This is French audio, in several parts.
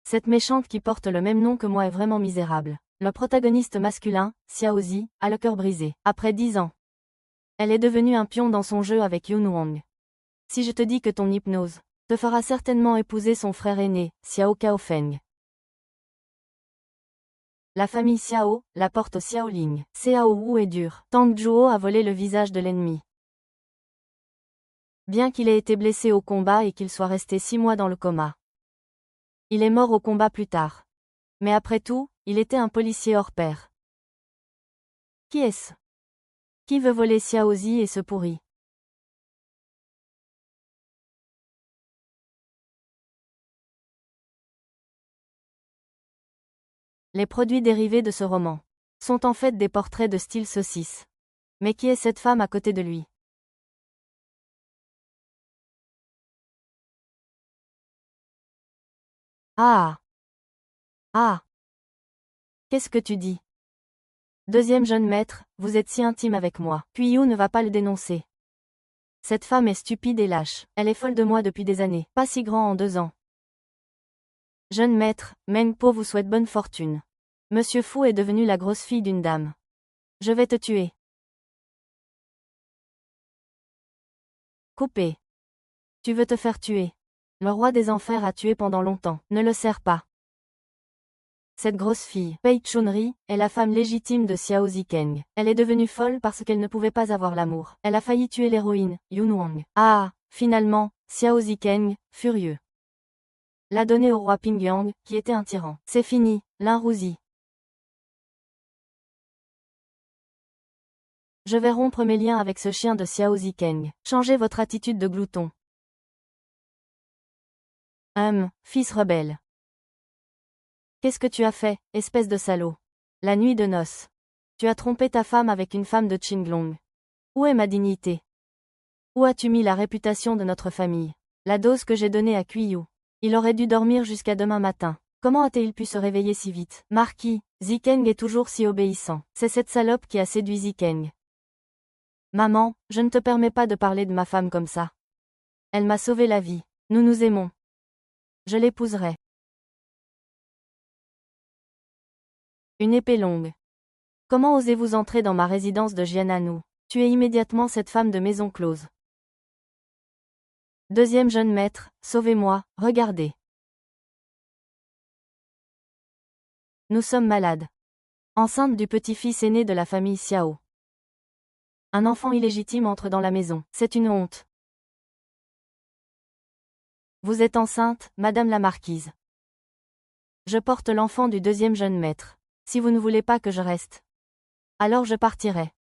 Cette méchante qui porte le même nom que moi est vraiment misérable. Le protagoniste masculin, Xiaozi, a le cœur brisé. Après 10 ans, elle est devenue un pion dans son jeu avec Yun Wang. Si je te dis que ton hypnose te fera certainement épouser son frère aîné, Xiao Kaofeng. La famille Xiao la porte Xiaoling. Xiao Wu est dur. Tang Zhuo a volé le visage de l'ennemi. Bien qu'il ait été blessé au combat et qu'il soit resté 6 mois dans le coma. Il est mort au combat plus tard. Mais après tout, il était un policier hors pair. Qui est-ce? Qui veut voler Xiaozi et se pourrit? Les produits dérivés de ce roman sont en fait des portraits de style saucisse. Mais qui est cette femme à côté de lui? Ah! Ah! Qu'est-ce que tu dis? Deuxième jeune maître, vous êtes si intime avec moi. Qiyu ne va pas le dénoncer. Cette femme est stupide et lâche. Elle est folle de moi depuis des années. Pas si grand en 2 ans. Jeune maître, Meng Po vous souhaite bonne fortune. Monsieur Fu est devenu la grosse fille d'une dame. Je vais te tuer. Coupé. Tu veux te faire tuer. Le roi des enfers a tué pendant longtemps. Ne le serre pas. Cette grosse fille, Pei Chunri, est la femme légitime de Xiao Zikeng. Elle est devenue folle parce qu'elle ne pouvait pas avoir l'amour. Elle a failli tuer l'héroïne, Yun Wang. Ah, finalement, Xiao Zikeng, furieux, l'a donnée au roi Pingyang, qui était un tyran. C'est fini, Lin Rouzi. Je vais rompre mes liens avec ce chien de Xiao Zikeng. Changez votre attitude de glouton. Fils rebelle. Qu'est-ce que tu as fait, espèce de salaud? La nuit de noces. Tu as trompé ta femme avec une femme de Qinglong. Où est ma dignité? Où as-tu mis la réputation de notre famille? La dose que j'ai donnée à Qiyu. Il aurait dû dormir jusqu'à demain matin. Comment a-t-il pu se réveiller si vite? Marquis, Zikeng est toujours si obéissant. C'est cette salope qui a séduit Zikeng. Maman, je ne te permets pas de parler de ma femme comme ça. Elle m'a sauvé la vie. Nous nous aimons. Je l'épouserai. Une épée longue. Comment osez-vous entrer dans ma résidence de Jiananu? Tuez immédiatement cette femme de maison close. Deuxième jeune maître, sauvez-moi, regardez. Nous sommes malades. Enceinte du petit-fils aîné de la famille Xiao. Un enfant illégitime entre dans la maison. C'est une honte. Vous êtes enceinte, madame la marquise. Je porte l'enfant du deuxième jeune maître. Si vous ne voulez pas que je reste, alors je partirai.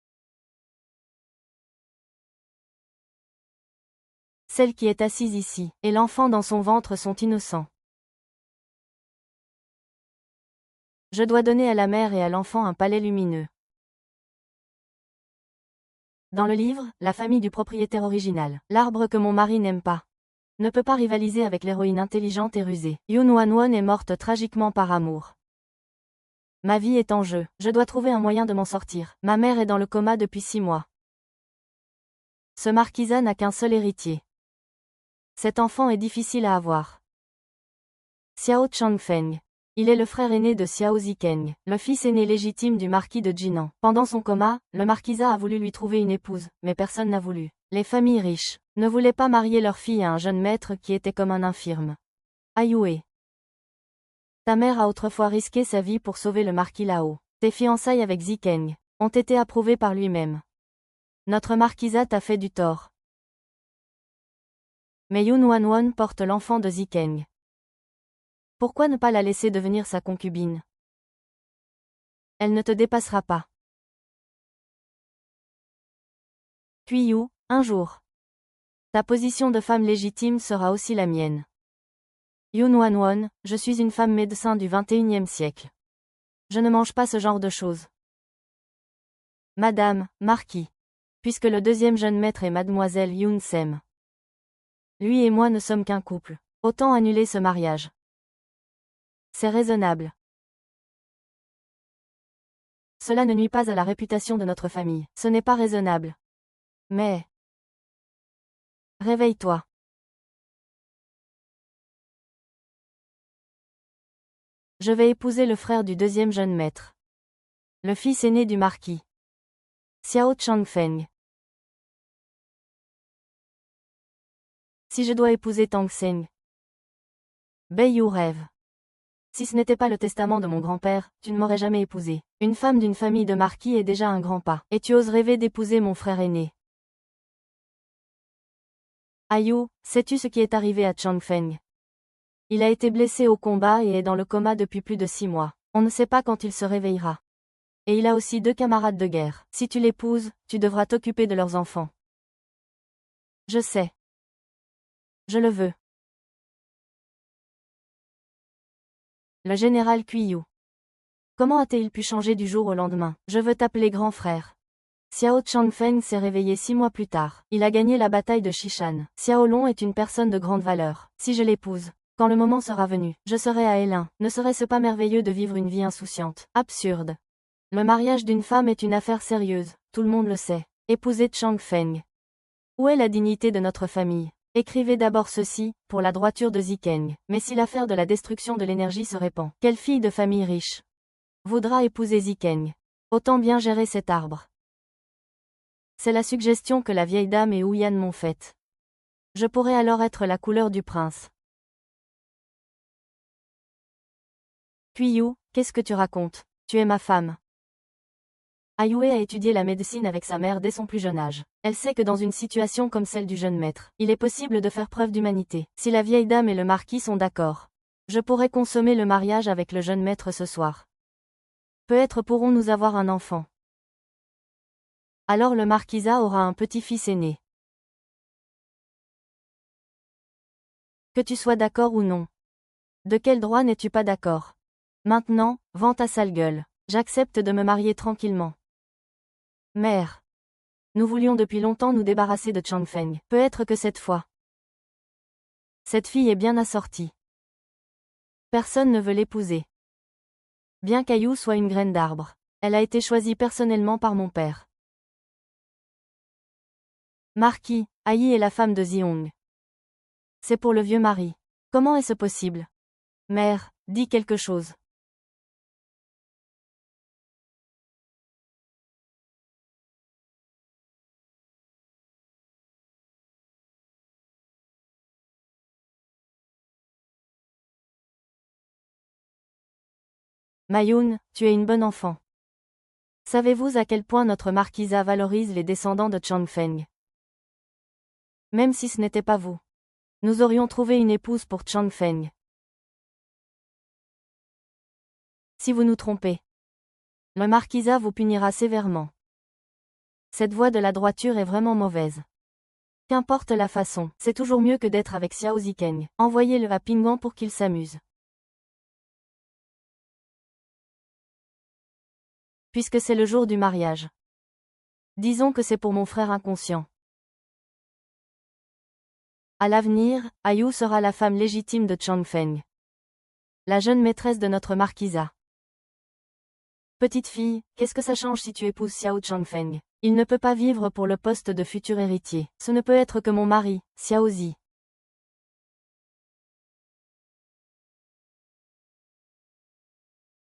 Celle qui est assise ici, et l'enfant dans son ventre sont innocents. Je dois donner à la mère et à l'enfant un palais lumineux. Dans le livre, la famille du propriétaire original, l'arbre que mon mari n'aime pas, ne peut pas rivaliser avec l'héroïne intelligente et rusée. Yun Wanwon est morte tragiquement par amour. Ma vie est en jeu, je dois trouver un moyen de m'en sortir. Ma mère est dans le coma depuis 6 mois. Ce marquisat n'a qu'un seul héritier. Cet enfant est difficile à avoir. Xiao Changfeng. Il est le frère aîné de Xiao Zikeng, le fils aîné légitime du marquis de Jinan. Pendant son coma, le marquisat a voulu lui trouver une épouse, mais personne n'a voulu. Les familles riches ne voulaient pas marier leur fille à un jeune maître qui était comme un infirme. Ayue. Ta mère a autrefois risqué sa vie pour sauver le marquis Lao. Tes fiançailles avec Zikeng ont été approuvées par lui-même. Notre marquisat t'a fait du tort. Mais Yun Wanwon porte l'enfant de Zikeng. Pourquoi ne pas la laisser devenir sa concubine? Elle ne te dépassera pas. Qiyu, un jour. Ta position de femme légitime sera aussi la mienne. Yun Wanwon, je suis une femme médecin du 21e siècle. Je ne mange pas ce genre de choses. Madame, marquis. Puisque le deuxième jeune maître est mademoiselle Yun s'aime. Lui et moi ne sommes qu'un couple. Autant annuler ce mariage. C'est raisonnable. Cela ne nuit pas à la réputation de notre famille. Ce n'est pas raisonnable. Mais... réveille-toi. Je vais épouser le frère du deuxième jeune maître. Le fils aîné du marquis. Xiao Changfeng. Si je dois épouser Tang Seng. Bei Yu rêve. Si ce n'était pas le testament de mon grand-père, tu ne m'aurais jamais épousé. Une femme d'une famille de marquis est déjà un grand pas. Et tu oses rêver d'épouser mon frère aîné. Ayu, sais-tu ce qui est arrivé à Changfeng? Il a été blessé au combat et est dans le coma depuis plus de 6 mois. On ne sait pas quand il se réveillera. Et il a aussi 2 camarades de guerre. Si tu l'épouses, tu devras t'occuper de leurs enfants. Je sais. Je le veux. Le général Kuiyu. Comment a-t-il pu changer du jour au lendemain? Je veux t'appeler grand frère. Xiao Changfeng s'est réveillé 6 mois plus tard. Il a gagné la bataille de Xishan. Xiao Long est une personne de grande valeur. Si je l'épouse, quand le moment sera venu, je serai à L1. Ne serait-ce pas merveilleux de vivre une vie insouciante? Absurde. Le mariage d'une femme est une affaire sérieuse, tout le monde le sait. Épouser Changfeng. Où est la dignité de notre famille? Écrivez d'abord ceci, pour la droiture de Zikeng. Mais si l'affaire de la destruction de l'énergie se répand, quelle fille de famille riche voudra épouser Zikeng? Autant bien gérer cet arbre. C'est la suggestion que la vieille dame et Ouyan m'ont faite. Je pourrais alors être la couleur du prince. Kuiyu, qu'est-ce que tu racontes? Tu es ma femme. Ayue a étudié la médecine avec sa mère dès son plus jeune âge. Elle sait que dans une situation comme celle du jeune maître, il est possible de faire preuve d'humanité. Si la vieille dame et le marquis sont d'accord, je pourrais consommer le mariage avec le jeune maître ce soir. Peut-être pourrons-nous avoir un enfant. Alors le marquisat aura un petit-fils aîné. Que tu sois d'accord ou non. De quel droit n'es-tu pas d'accord? Maintenant, vends ta sale gueule. J'accepte de me marier tranquillement. Mère. Nous voulions depuis longtemps nous débarrasser de Changfeng. Peut-être que cette fois. Cette fille est bien assortie. Personne ne veut l'épouser. Bien qu'Ayu soit une graine d'arbre, elle a été choisie personnellement par mon père. Marquis, Ayi est la femme de Ziong. C'est pour le vieux mari. Comment est-ce possible? Mère, dis quelque chose. Mayun, tu es une bonne enfant. Savez-vous à quel point notre marquisat valorise les descendants de Changfeng? Même si ce n'était pas vous. Nous aurions trouvé une épouse pour Changfeng. Si vous nous trompez, le marquisat vous punira sévèrement. Cette voie de la droiture est vraiment mauvaise. Qu'importe la façon, c'est toujours mieux que d'être avec Xiao Zikeng. Envoyez-le à Pingguan pour qu'il s'amuse. Puisque c'est le jour du mariage. Disons que c'est pour mon frère inconscient. À l'avenir, Ayu sera la femme légitime de Changfeng. La jeune maîtresse de notre marquisat. Petite fille, qu'est-ce que ça change si tu épouses Xiao Changfeng? Il ne peut pas vivre pour le poste de futur héritier. Ce ne peut être que mon mari, Xiao Zi.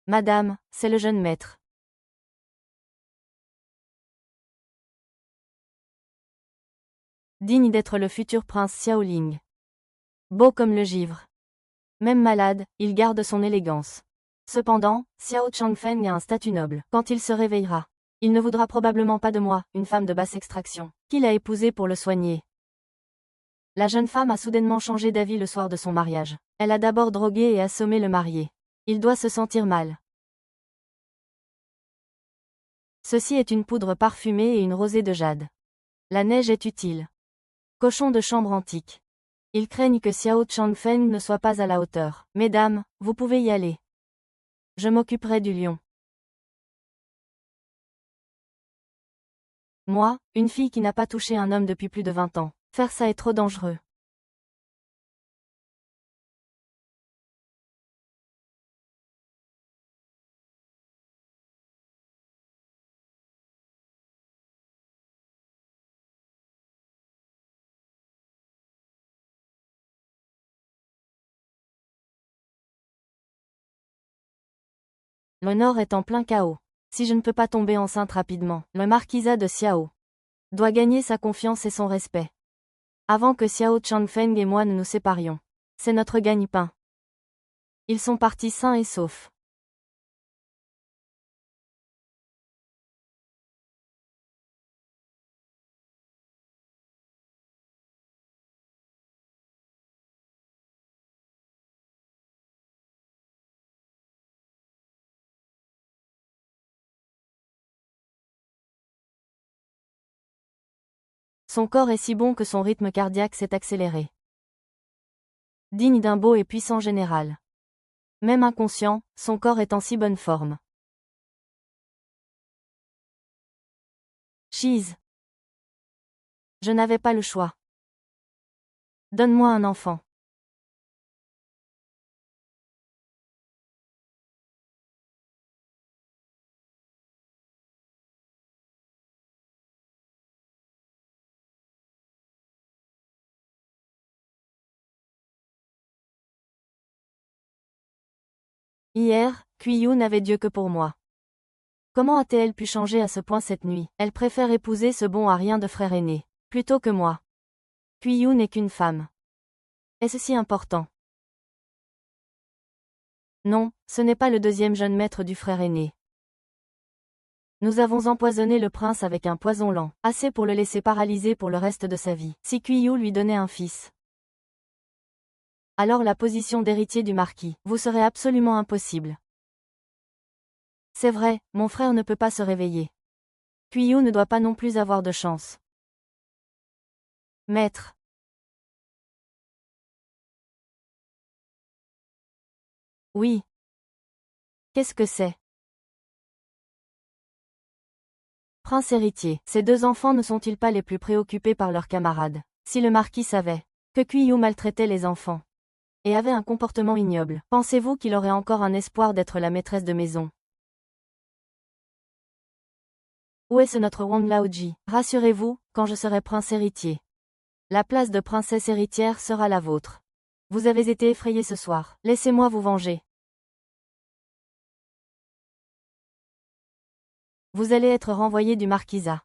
Madame, c'est le jeune maître. Digne d'être le futur prince Xiaoling. Beau comme le givre. Même malade, il garde son élégance. Cependant, Xiao Changfeng a un statut noble. Quand il se réveillera, il ne voudra probablement pas de moi, une femme de basse extraction, qu'il a épousée pour le soigner. La jeune femme a soudainement changé d'avis le soir de son mariage. Elle a d'abord drogué et assommé le marié. Il doit se sentir mal. Ceci est une poudre parfumée et une rosée de jade. La neige est utile. Cochon de chambre antique. Ils craignent que Xiao Changfeng ne soit pas à la hauteur. Mesdames, vous pouvez y aller. Je m'occuperai du lion. Moi, une fille qui n'a pas touché un homme depuis plus de 20 ans. Faire ça est trop dangereux. Le nord est en plein chaos. Si je ne peux pas tomber enceinte rapidement, le marquisat de Xiao doit gagner sa confiance et son respect. Avant que Xiao Changfeng et moi ne nous séparions. C'est notre gagne-pain. Ils sont partis sains et saufs. Son corps est si bon que son rythme cardiaque s'est accéléré. Digne d'un beau et puissant général. Même inconscient, son corps est en si bonne forme. Cheese. Je n'avais pas le choix. Donne-moi un enfant. Hier, Qiyu n'avait Dieu que pour moi. Comment a-t-elle pu changer à ce point cette nuit? Elle préfère épouser ce bon à rien de frère aîné, plutôt que moi. Qiyu n'est qu'une femme. Est-ce si important? Non, ce n'est pas le deuxième jeune maître du frère aîné. Nous avons empoisonné le prince avec un poison lent, assez pour le laisser paralysé pour le reste de sa vie. Si Qiyu lui donnait un fils, alors la position d'héritier du marquis vous serait absolument impossible. C'est vrai, mon frère ne peut pas se réveiller. Qiyu ne doit pas non plus avoir de chance. Maître. Oui. Qu'est-ce que c'est? Prince héritier, ces deux enfants ne sont-ils pas les plus préoccupés par leurs camarades? Si le marquis savait que Qiyu maltraitait les enfants et avait un comportement ignoble, pensez-vous qu'il aurait encore un espoir d'être la maîtresse de maison? Où est-ce notre Wang Laoji? Rassurez-vous, quand je serai prince héritier, la place de princesse héritière sera la vôtre. Vous avez été effrayé ce soir, laissez-moi vous venger. Vous allez être renvoyé du marquisat.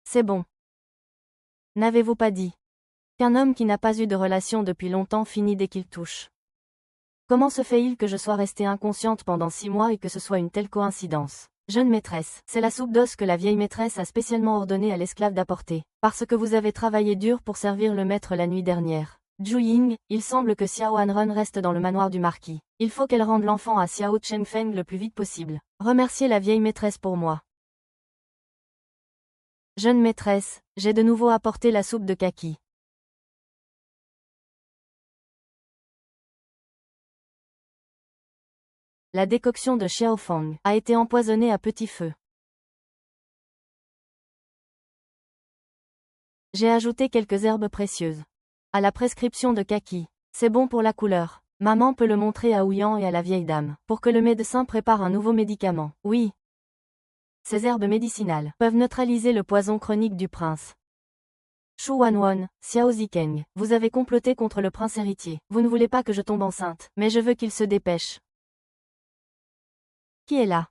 C'est bon. N'avez-vous pas dit qu'un homme qui n'a pas eu de relation depuis longtemps finit dès qu'il touche? Comment se fait-il que je sois restée inconsciente pendant 6 mois et que ce soit une telle coïncidence? Jeune maîtresse, c'est la soupe d'os que la vieille maîtresse a spécialement ordonné à l'esclave d'apporter, parce que vous avez travaillé dur pour servir le maître la nuit dernière. Zhu Ying, il semble que Xiao Hanrun reste dans le manoir du marquis. Il faut qu'elle rende l'enfant à Xiao Chengfeng le plus vite possible. Remerciez la vieille maîtresse pour moi. Jeune maîtresse, j'ai de nouveau apporté la soupe de kaki. La décoction de Xiaofang a été empoisonnée à petit feu. J'ai ajouté quelques herbes précieuses. À la prescription de kaki. C'est bon pour la couleur. Maman peut le montrer à Ouyan et à la vieille dame, pour que le médecin prépare un nouveau médicament. Oui. Ces herbes médicinales peuvent neutraliser le poison chronique du prince. Shu Wanwan, Xiao Zikeng, vous avez comploté contre le prince héritier. Vous ne voulez pas que je tombe enceinte, mais je veux qu'il se dépêche. Qui est là?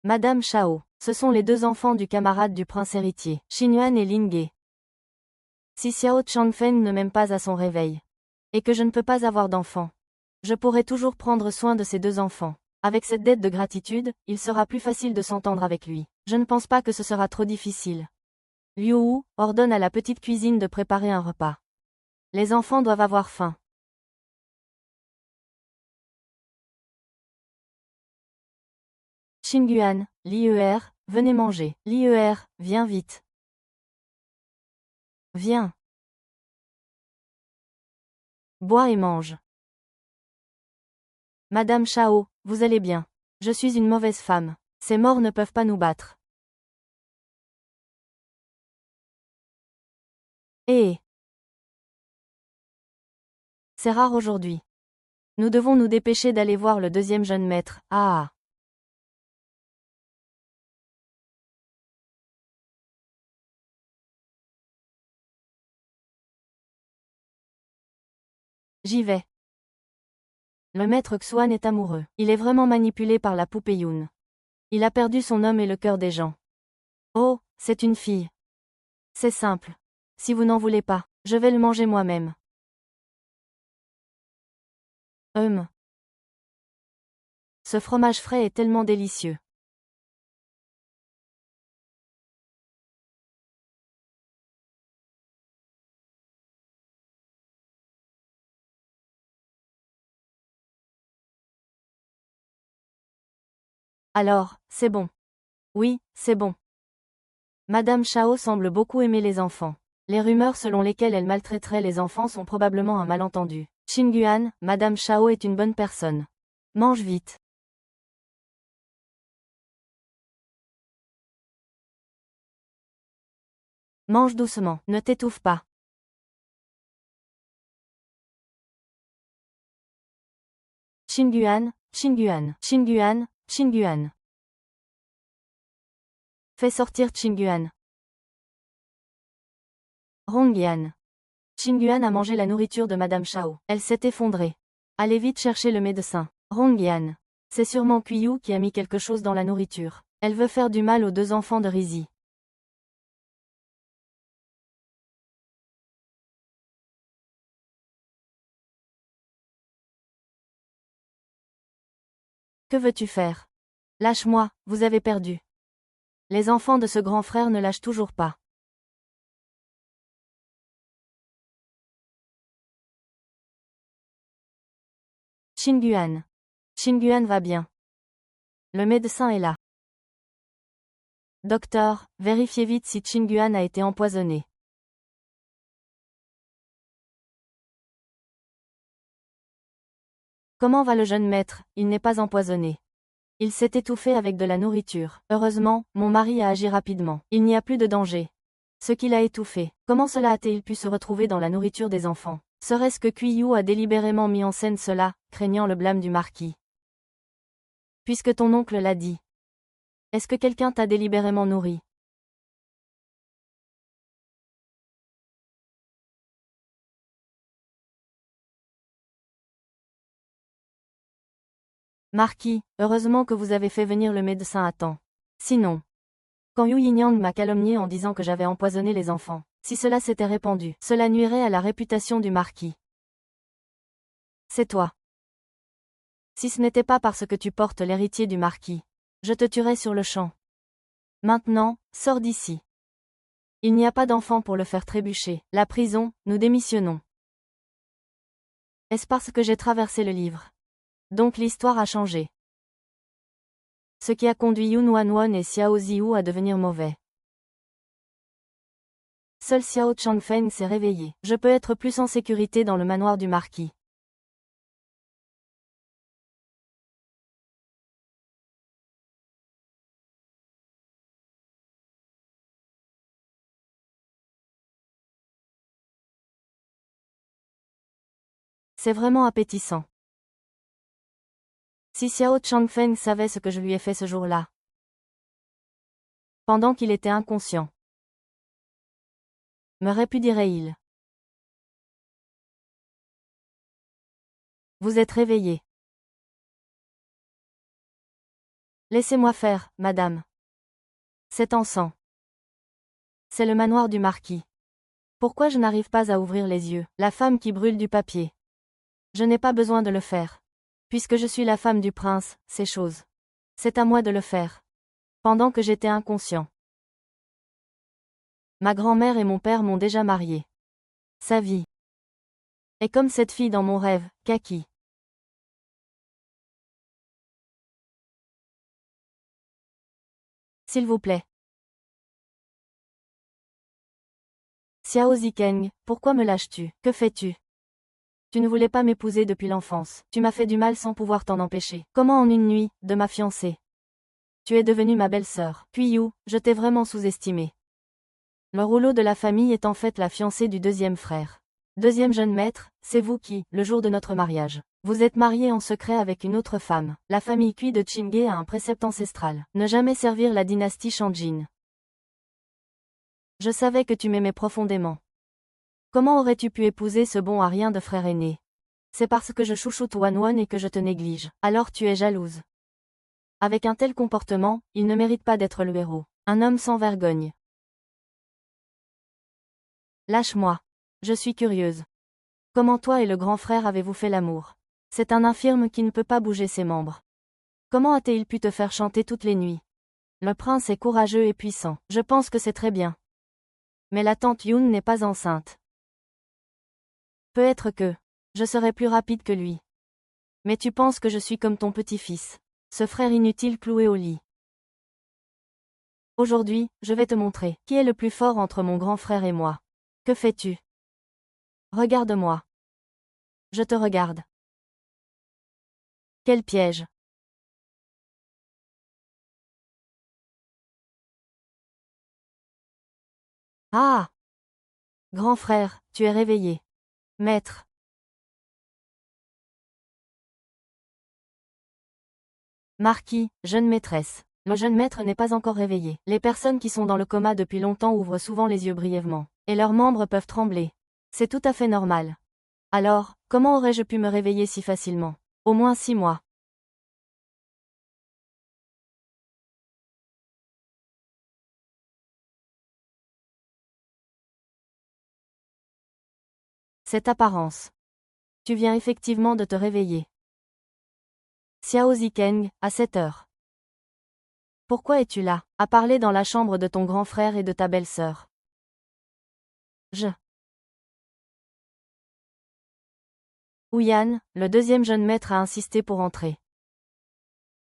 Madame Shao. Ce sont les deux enfants du camarade du prince héritier, Xinyuan et Lingge. Si Xiao Changfeng ne m'aime pas à son réveil, et que je ne peux pas avoir d'enfant, je pourrai toujours prendre soin de ces deux enfants. Avec cette dette de gratitude, il sera plus facile de s'entendre avec lui. Je ne pense pas que ce sera trop difficile. Liu Wu ordonne à la petite cuisine de préparer un repas. Les enfants doivent avoir faim. Xingyuan, Lier, venez manger. Lier, viens vite. Viens. Bois et mange. Madame Shao, vous allez bien. Je suis une mauvaise femme. Ces morts ne peuvent pas nous battre. Eh. C'est rare aujourd'hui. Nous devons nous dépêcher d'aller voir le deuxième jeune maître. Ah. J'y vais. Le maître Xuan est amoureux. Il est vraiment manipulé par la poupée Yoon. Il a perdu son homme et le cœur des gens. Oh, c'est une fille. C'est simple. Si vous n'en voulez pas, je vais le manger moi-même. Ce fromage frais est tellement délicieux. Alors, c'est bon. Oui, c'est bon. Madame Chao semble beaucoup aimer les enfants. Les rumeurs selon lesquelles elle maltraiterait les enfants sont probablement un malentendu. Chinguan, Madame Chao est une bonne personne. Mange vite. Mange doucement, ne t'étouffe pas. Chinguan, Chinguan, Chinguan, Chinguan. Fais sortir Chinguan. Rongyan. Chinguan a mangé la nourriture de Madame Chao. Elle s'est effondrée. Allez vite chercher le médecin. Rongyan. C'est sûrement Qiyu qui a mis quelque chose dans la nourriture. Elle veut faire du mal aux deux enfants de Rizzi. Que veux-tu faire? Lâche-moi, vous avez perdu. Les enfants de ce grand frère ne lâchent toujours pas. Chinguan. Chinguan va bien. Le médecin est là. Docteur, vérifiez vite si Chinguan a été empoisonné. Comment va le jeune maître? Il n'est pas empoisonné. Il s'est étouffé avec de la nourriture. Heureusement, mon mari a agi rapidement. Il n'y a plus de danger. Ce qui l'a étouffé. Comment cela a-t-il pu se retrouver dans la nourriture des enfants? Serait-ce que Qiyu a délibérément mis en scène cela, craignant le blâme du marquis? Puisque ton oncle l'a dit. Est-ce que quelqu'un t'a délibérément nourri? Marquis, heureusement que vous avez fait venir le médecin à temps. Sinon, quand Yu Yinyang m'a calomnié en disant que j'avais empoisonné les enfants, si cela s'était répandu, cela nuirait à la réputation du marquis. C'est toi. Si ce n'était pas parce que tu portes l'héritier du marquis, je te tuerais sur le champ. Maintenant, sors d'ici. Il n'y a pas d'enfant pour le faire trébucher. La prison, nous démissionnons. Est-ce parce que j'ai traversé le livre? Donc l'histoire a changé. Ce qui a conduit Yun Wanwon et Xiao Ziyu à devenir mauvais. Seul Xiao Changfeng s'est réveillé. Je peux être plus en sécurité dans le manoir du marquis. C'est vraiment appétissant. Si Xiao Changfeng savait ce que je lui ai fait ce jour-là. Pendant qu'il était inconscient. Me répudierait-il? Vous êtes réveillé. Laissez-moi faire, madame. C'est en sang. C'est le manoir du marquis. Pourquoi je n'arrive pas à ouvrir les yeux? La femme qui brûle du papier. Je n'ai pas besoin de le faire. Puisque je suis la femme du prince, c'est chose. C'est à moi de le faire. Pendant que j'étais inconscient. Ma grand-mère et mon père m'ont déjà marié. Sa vie. Est comme cette fille dans mon rêve, Kaki. S'il vous plaît. Xiao Zikeng, pourquoi me lâches-tu? Que fais-tu? Tu ne voulais pas m'épouser depuis l'enfance. Tu m'as fait du mal sans pouvoir t'en empêcher. Comment en une nuit, de ma fiancée? Tu es devenue ma belle-sœur. Qiyu, je t'ai vraiment sous-estimé. Le rouleau de la famille est en fait la fiancée du deuxième frère. Deuxième jeune maître, c'est vous qui, le jour de notre mariage, vous êtes marié en secret avec une autre femme. La famille Kui de Qinghe a un précepte ancestral. Ne jamais servir la dynastie Shanjin. Je savais que tu m'aimais profondément. Comment aurais-tu pu épouser ce bon à rien de frère aîné? C'est parce que je chouchoute Wan et que je te néglige. Alors tu es jalouse. Avec un tel comportement, il ne mérite pas d'être le héros. Un homme sans vergogne. Lâche-moi. Je suis curieuse. Comment toi et le grand frère avez-vous fait l'amour? C'est un infirme qui ne peut pas bouger ses membres. Comment a-t-il pu te faire chanter toutes les nuits? Le prince est courageux et puissant. Je pense que c'est très bien. Mais la tante Yoon n'est pas enceinte. Peut-être que je serai plus rapide que lui. Mais tu penses que je suis comme ton petit-fils. Ce frère inutile cloué au lit. Aujourd'hui, je vais te montrer qui est le plus fort entre mon grand frère et moi. Que fais-tu? Regarde-moi. Je te regarde. Quel piège. Ah! Grand frère, tu es réveillé. Maître. Marquis, jeune maîtresse. Le jeune maître n'est pas encore réveillé. Les personnes qui sont dans le coma depuis longtemps ouvrent souvent les yeux brièvement. Et leurs membres peuvent trembler. C'est tout à fait normal. Alors, comment aurais-je pu me réveiller si facilement? Au moins 6 mois. Cette apparence. Tu viens effectivement de te réveiller. Xiao Zikeng, à 7 heures. Pourquoi es-tu là, à parler dans la chambre de ton grand frère et de ta belle-sœur? Je. Ouyan, le deuxième jeune maître a insisté pour entrer.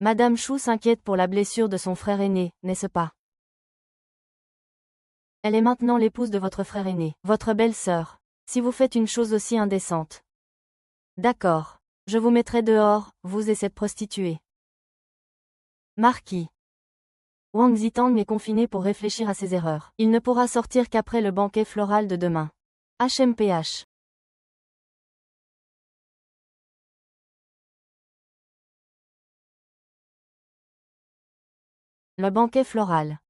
Madame Chou s'inquiète pour la blessure de son frère aîné, n'est-ce pas? Elle est maintenant l'épouse de votre frère aîné, votre belle-sœur. Si vous faites une chose aussi indécente. D'accord. Je vous mettrai dehors, vous et cette prostituée. Marquis. Wang Zitang est confiné pour réfléchir à ses erreurs. Il ne pourra sortir qu'après le banquet floral de demain. HMPH. Le banquet floral.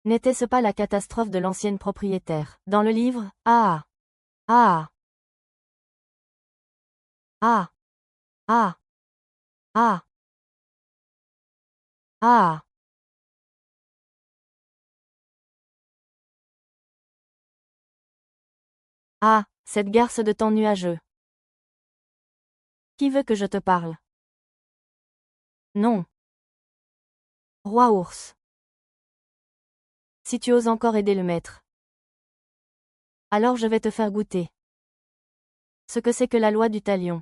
N'était-ce pas la catastrophe de l'ancienne propriétaire? Dans le livre, ah, ah, ah, ah, ah, ah. Ah, cette garce de temps nuageux. Qui veut que je te parle? Non. Roi ours. Si tu oses encore aider le maître. Alors je vais te faire goûter. Ce que c'est que la loi du talion.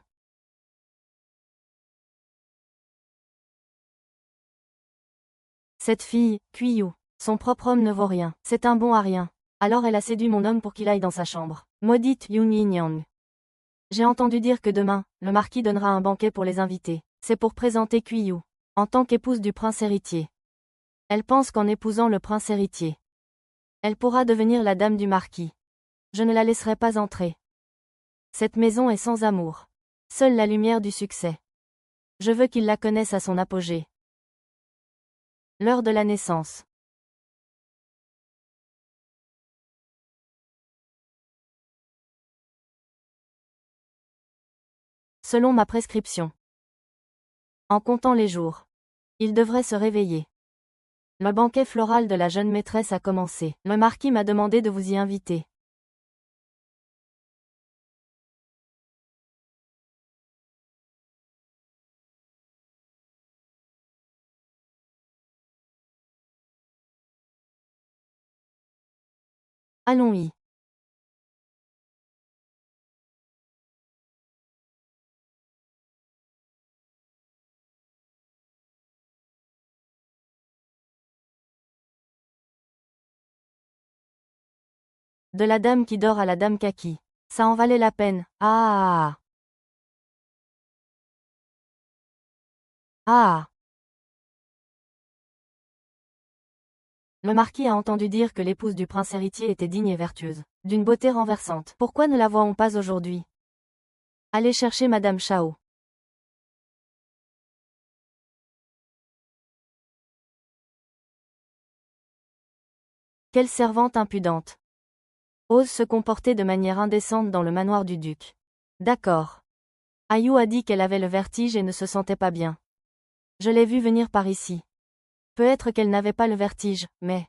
Cette fille, Kuiyu, son propre homme ne vaut rien. C'est un bon à rien. Alors elle a séduit mon homme pour qu'il aille dans sa chambre. Maudite Yoon Yin-yang. J'ai entendu dire que demain, le marquis donnera un banquet pour les invités. C'est pour présenter Kuiyu, en tant qu'épouse du prince héritier. Elle pense qu'en épousant le prince héritier, elle pourra devenir la dame du marquis. Je ne la laisserai pas entrer. Cette maison est sans amour. Seule la lumière du succès. Je veux qu'il la connaisse à son apogée. L'heure de la naissance. Selon ma prescription. En comptant les jours. Il devrait se réveiller. Le banquet floral de la jeune maîtresse a commencé. Le marquis m'a demandé de vous y inviter. Allons-y. De la dame qui dort à la dame kaki. Ça en valait la peine. Ah. Ah. Le marquis a entendu dire que l'épouse du prince héritier était digne et vertueuse, d'une beauté renversante. Pourquoi ne la voit-on pas aujourd'hui? Allez chercher Madame Chao. Quelle servante impudente. Ose se comporter de manière indécente dans le manoir du duc. D'accord. Ayu a dit qu'elle avait le vertige et ne se sentait pas bien. Je l'ai vue venir par ici. Peut-être qu'elle n'avait pas le vertige, mais...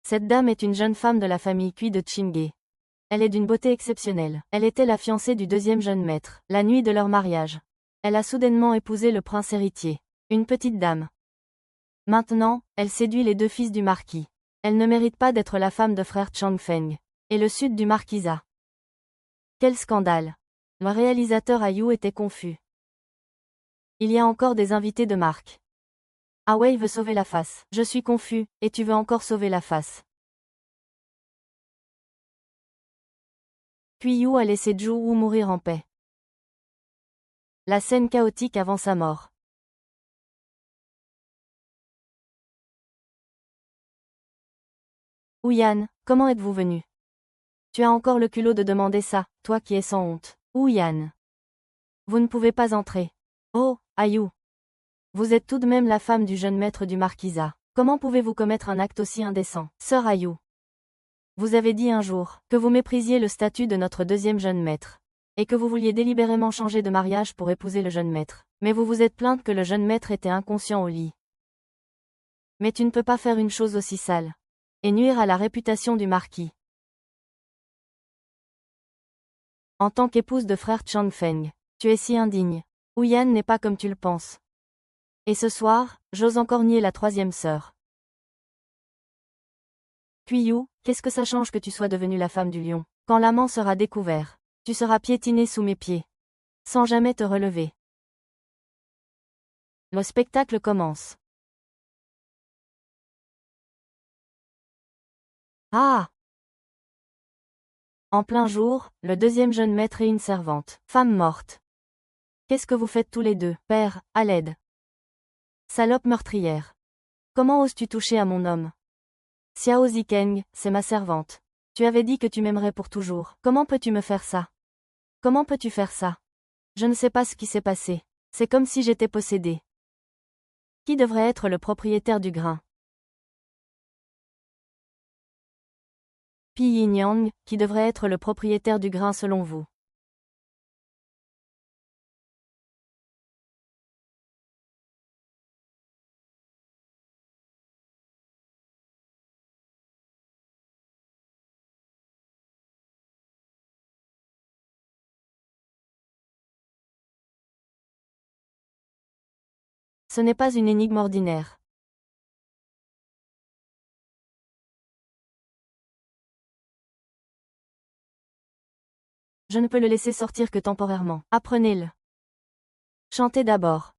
Cette dame est une jeune femme de la famille Kui de Chingé. Elle est d'une beauté exceptionnelle. Elle était la fiancée du deuxième jeune maître, la nuit de leur mariage. Elle a soudainement épousé le prince héritier. Une petite dame. Maintenant, elle séduit les deux fils du marquis. Elle ne mérite pas d'être la femme de frère Changfeng. Et le sud du marquisat. Quel scandale. Le réalisateur Ayu était confus. Il y a encore des invités de marque. Wei veut sauver la face. Je suis confus, et tu veux encore sauver la face. Puis Yu a laissé Zhu Wu mourir en paix. La scène chaotique avant sa mort. Ouyan, comment êtes-vous venu? Tu as encore le culot de demander ça, toi qui es sans honte. Ouyan. Vous ne pouvez pas entrer. Oh, Ayu. Vous êtes tout de même la femme du jeune maître du marquisat. Comment pouvez-vous commettre un acte aussi indécent? Sœur Ayu. Vous avez dit un jour que vous méprisiez le statut de notre deuxième jeune maître. Et que vous vouliez délibérément changer de mariage pour épouser le jeune maître. Mais vous vous êtes plainte que le jeune maître était inconscient au lit. Mais tu ne peux pas faire une chose aussi sale. Et nuire à la réputation du marquis. En tant qu'épouse de frère Changfeng, tu es si indigne. Ouyan n'est pas comme tu le penses. Et ce soir, j'ose encore nier la troisième sœur. Yu, qu'est-ce que ça change que tu sois devenue la femme du lion? Quand l'amant sera découvert, tu seras piétinée sous mes pieds. Sans jamais te relever. Le spectacle commence. Ah! En plein jour, le deuxième jeune maître et une servante, femme morte. Qu'est-ce que vous faites tous les deux, père, à l'aide? Salope meurtrière. Comment oses-tu toucher à mon homme? Xiao Zikeng, c'est ma servante. Tu avais dit que tu m'aimerais pour toujours. Comment peux-tu me faire ça? Comment peux-tu faire ça? Je ne sais pas ce qui s'est passé. C'est comme si j'étais possédée. Qui devrait être le propriétaire du grain? Pi Yin-yang, qui devrait être le propriétaire du grain selon vous? Ce n'est pas une énigme ordinaire. Je ne peux le laisser sortir que temporairement. Apprenez-le. Chantez d'abord.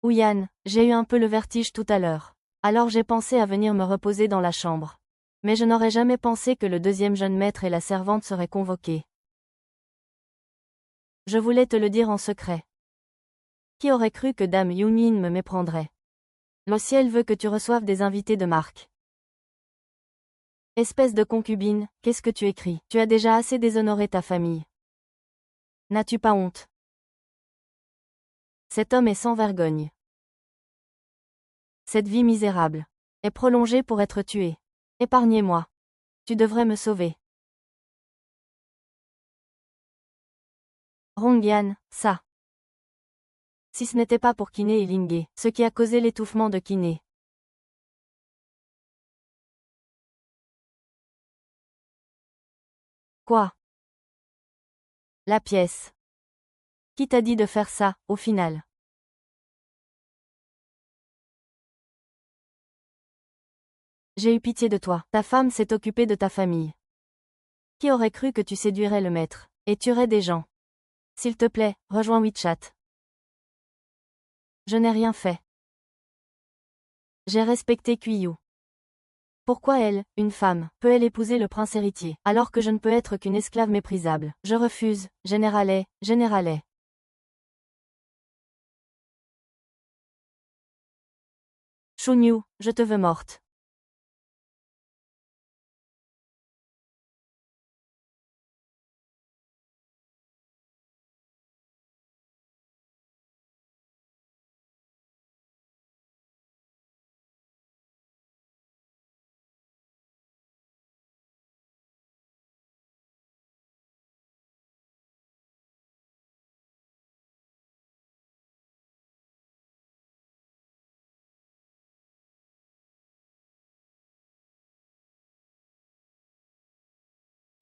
Ouyan, j'ai eu un peu le vertige tout à l'heure. Alors j'ai pensé à venir me reposer dans la chambre. Mais je n'aurais jamais pensé que le deuxième jeune maître et la servante seraient convoqués. Je voulais te le dire en secret. Qui aurait cru que Dame Yunyin me méprendrait? Le ciel veut que tu reçoives des invités de marque. Espèce de concubine, qu'est-ce que tu écris? Tu as déjà assez déshonoré ta famille. N'as-tu pas honte? Cet homme est sans vergogne. Cette vie misérable est prolongée pour être tuée. Épargnez-moi. Tu devrais me sauver. Rongyan, ça. Si ce n'était pas pour Kiné et Lingé, ce qui a causé l'étouffement de Kiné. Quoi? La pièce. Qui t'a dit de faire ça, au final? J'ai eu pitié de toi. Ta femme s'est occupée de ta famille. Qui aurait cru que tu séduirais le maître et tuerais des gens? S'il te plaît, rejoins WeChat. Je n'ai rien fait. J'ai respecté Yu. Pourquoi elle, une femme, peut-elle épouser le prince héritier, alors que je ne peux être qu'une esclave méprisable? Je refuse, généralet, généralet. Shunyu, je te veux morte.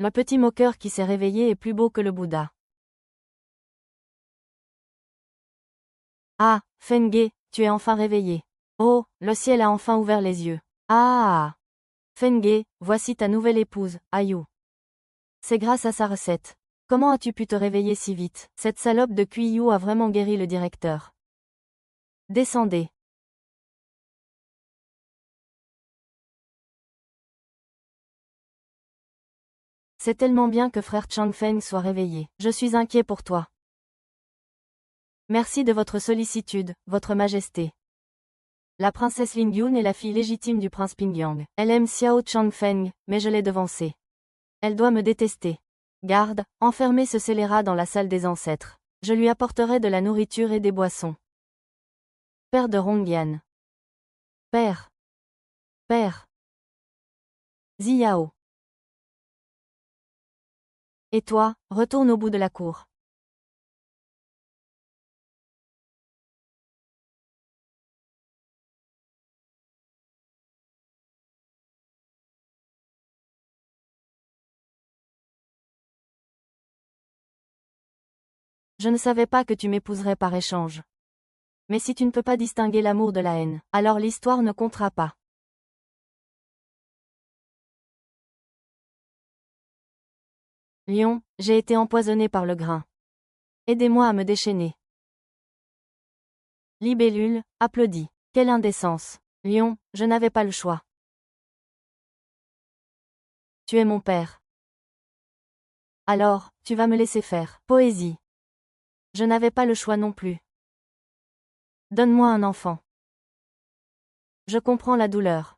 Le petit moqueur qui s'est réveillé est plus beau que le Bouddha. Ah, Fenge, tu es enfin réveillé. Oh, le ciel a enfin ouvert les yeux. Ah! Fenge, voici ta nouvelle épouse, Ayu. C'est grâce à sa recette. Comment as-tu pu te réveiller si vite? Cette salope de Qiyu a vraiment guéri le directeur. Descendez. C'est tellement bien que frère Changfeng soit réveillé. Je suis inquiet pour toi. Merci de votre sollicitude, votre majesté. La princesse Lingyun est la fille légitime du prince Pingyang. Elle aime Xiao Changfeng, mais je l'ai devancée. Elle doit me détester. Garde, enfermez ce scélérat dans la salle des ancêtres. Je lui apporterai de la nourriture et des boissons. Père de Rongyan. Père. Père. Ziyao. Et toi, retourne au bout de la cour. Je ne savais pas que tu m'épouserais par échange. Mais si tu ne peux pas distinguer l'amour de la haine, alors l'histoire ne comptera pas. Lion, j'ai été empoisonné par le grain. Aidez-moi à me déchaîner. Libellule, applaudit. Quelle indécence. Lion, je n'avais pas le choix. Tu es mon père. Alors, tu vas me laisser faire. Poésie. Je n'avais pas le choix non plus. Donne-moi un enfant. Je comprends la douleur.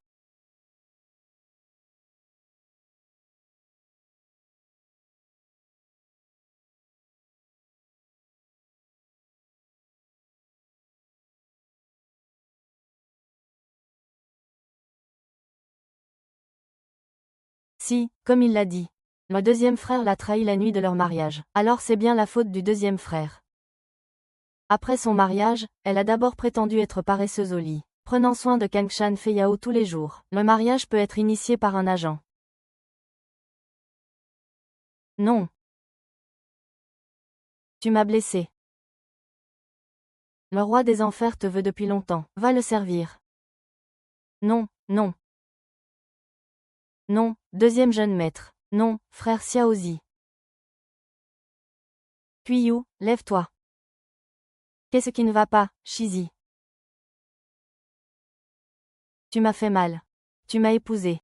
Si, comme il l'a dit. Le deuxième frère l'a trahi la nuit de leur mariage. Alors c'est bien la faute du deuxième frère. Après son mariage, elle a d'abord prétendu être paresseuse au lit, prenant soin de Kangshan Feiyao tous les jours. Le mariage peut être initié par un agent. Non. Tu m'as blessé. Le roi des enfers te veut depuis longtemps. Va le servir. Non, non. Non, deuxième jeune maître. Non, frère Xiaozi. Qiyu, lève-toi. Qu'est-ce qui ne va pas, Shizi? Tu m'as fait mal. Tu m'as épousé.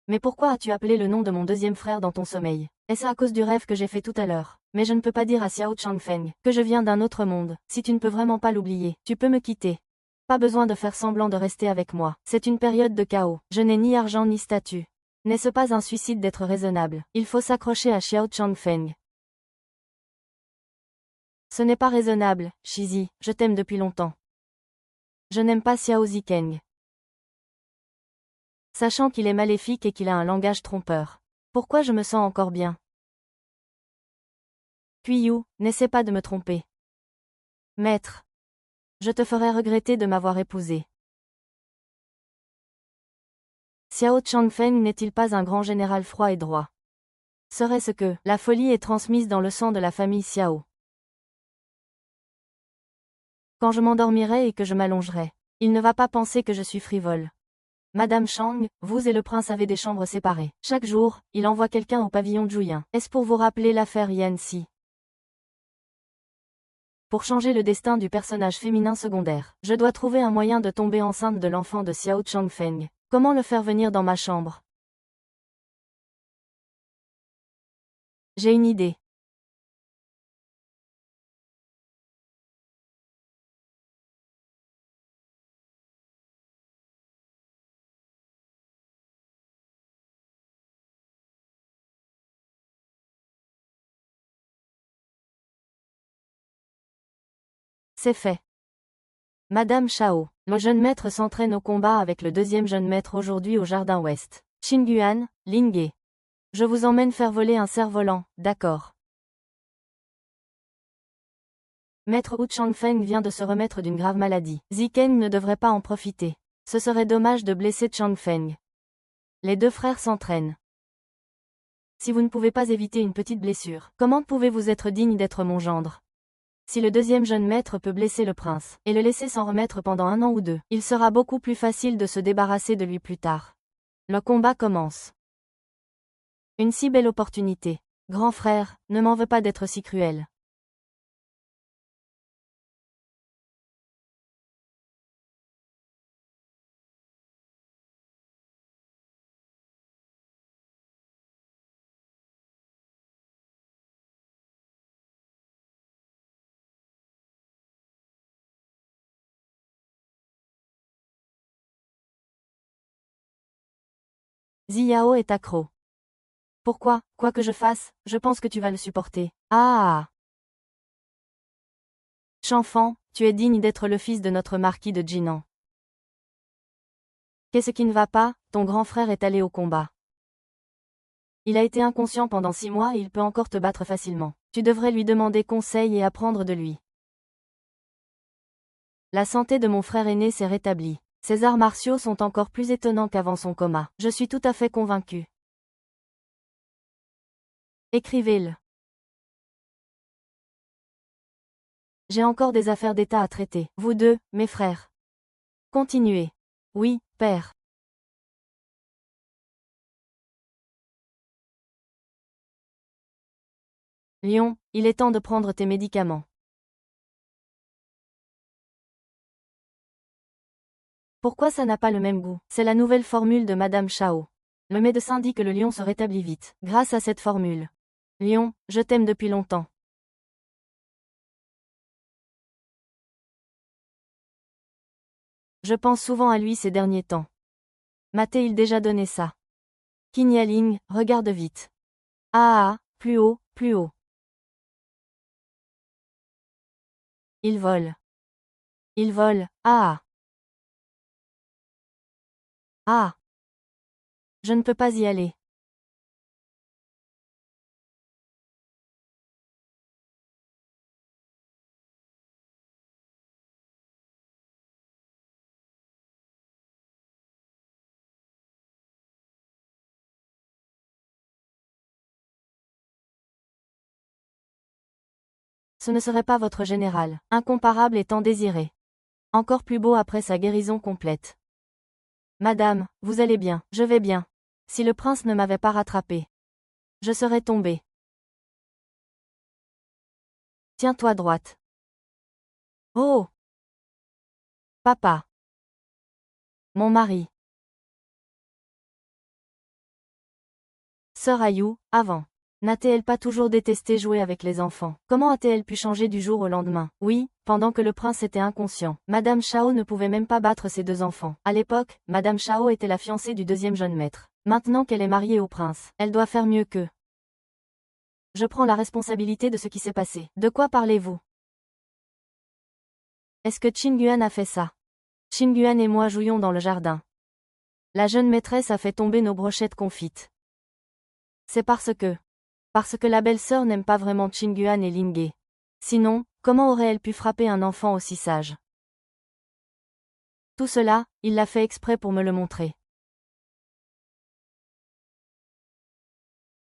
Mais pourquoi as-tu appelé le nom de mon deuxième frère dans ton sommeil? Est-ce à cause du rêve que j'ai fait tout à l'heure? Mais je ne peux pas dire à Xiao Changfeng que je viens d'un autre monde. Si tu ne peux vraiment pas l'oublier, tu peux me quitter. Pas besoin de faire semblant de rester avec moi. C'est une période de chaos. Je n'ai ni argent ni statut. N'est-ce pas un suicide d'être raisonnable? Il faut s'accrocher à Xiao Changfeng. Ce n'est pas raisonnable, Shizi, je t'aime depuis longtemps. Je n'aime pas Xiao Zikeng. Sachant qu'il est maléfique et qu'il a un langage trompeur. Pourquoi je me sens encore bien? Qiyu, n'essaie pas de me tromper. Maître. Je te ferai regretter de m'avoir épousé. Xiao Changfeng n'est-il pas un grand général froid et droit? Serait-ce que la folie est transmise dans le sang de la famille Xiao? Quand je m'endormirai et que je m'allongerai, il ne va pas penser que je suis frivole. Madame Chang, vous et le prince avez des chambres séparées. Chaque jour, il envoie quelqu'un au pavillon Juyin. Est-ce pour vous rappeler l'affaire Yanxi? Pour changer le destin du personnage féminin secondaire, je dois trouver un moyen de tomber enceinte de l'enfant de Xiao Changfeng. Comment le faire venir dans ma chambre? J'ai une idée. C'est fait. Madame Chao, le jeune maître s'entraîne au combat avec le deuxième jeune maître aujourd'hui au jardin ouest. Qingyuan, Lingge. Je vous emmène faire voler un cerf-volant, d'accord. Maître Wu Changfeng vient de se remettre d'une grave maladie. Zikeng ne devrait pas en profiter. Ce serait dommage de blesser Changfeng. Les deux frères s'entraînent. Si vous ne pouvez pas éviter une petite blessure, comment pouvez-vous être digne d'être mon gendre? Si le deuxième jeune maître peut blesser le prince, et le laisser s'en remettre pendant 1 an ou 2, il sera beaucoup plus facile de se débarrasser de lui plus tard. Le combat commence. Une si belle opportunité. Grand frère, ne m'en veux pas d'être si cruel. Ziao est accro. Pourquoi, quoi que je fasse, je pense que tu vas le supporter. Ah! Chanfan, tu es digne d'être le fils de notre marquis de Jinan. Qu'est-ce qui ne va pas? Ton grand frère est allé au combat. Il a été inconscient pendant 6 mois et il peut encore te battre facilement. Tu devrais lui demander conseil et apprendre de lui. La santé de mon frère aîné s'est rétablie. Ses arts martiaux sont encore plus étonnants qu'avant son coma. Je suis tout à fait convaincu. Écrivez-le. J'ai encore des affaires d'État à traiter. Vous deux, mes frères. Continuez. Oui, père. Lion, il est temps de prendre tes médicaments. Pourquoi ça n'a pas le même goût? C'est la nouvelle formule de Madame Chao. Le médecin dit que le lion se rétablit vite, grâce à cette formule. Lion, je t'aime depuis longtemps. Je pense souvent à lui ces derniers temps. M'a-t-il déjà donné ça? Qin regarde vite. Ah, plus haut, plus haut. Il vole. Il vole, ah. Ah. Je ne peux pas y aller. Ce ne serait pas votre général, incomparable et tant désiré. Encore plus beau après sa guérison complète. Madame, vous allez bien, je vais bien. Si le prince ne m'avait pas rattrapé, je serais tombé. Tiens-toi droite. Oh! Papa. Mon mari. Sœur Ayou, avant. N'a-t-elle pas toujours détesté jouer avec les enfants? Comment a-t-elle pu changer du jour au lendemain? Oui, pendant que le prince était inconscient. Madame Chao ne pouvait même pas battre ses 2 enfants. À l'époque, Madame Chao était la fiancée du deuxième jeune maître. Maintenant qu'elle est mariée au prince, elle doit faire mieux qu'eux. Je prends la responsabilité de ce qui s'est passé. De quoi parlez-vous? Est-ce que Qingguan a fait ça? Qingguan et moi jouions dans le jardin. La jeune maîtresse a fait tomber nos brochettes confites. C'est parce que la belle-sœur n'aime pas vraiment Qingguan et Lingge. Sinon, comment aurait-elle pu frapper un enfant aussi sage? Tout cela, il l'a fait exprès pour me le montrer.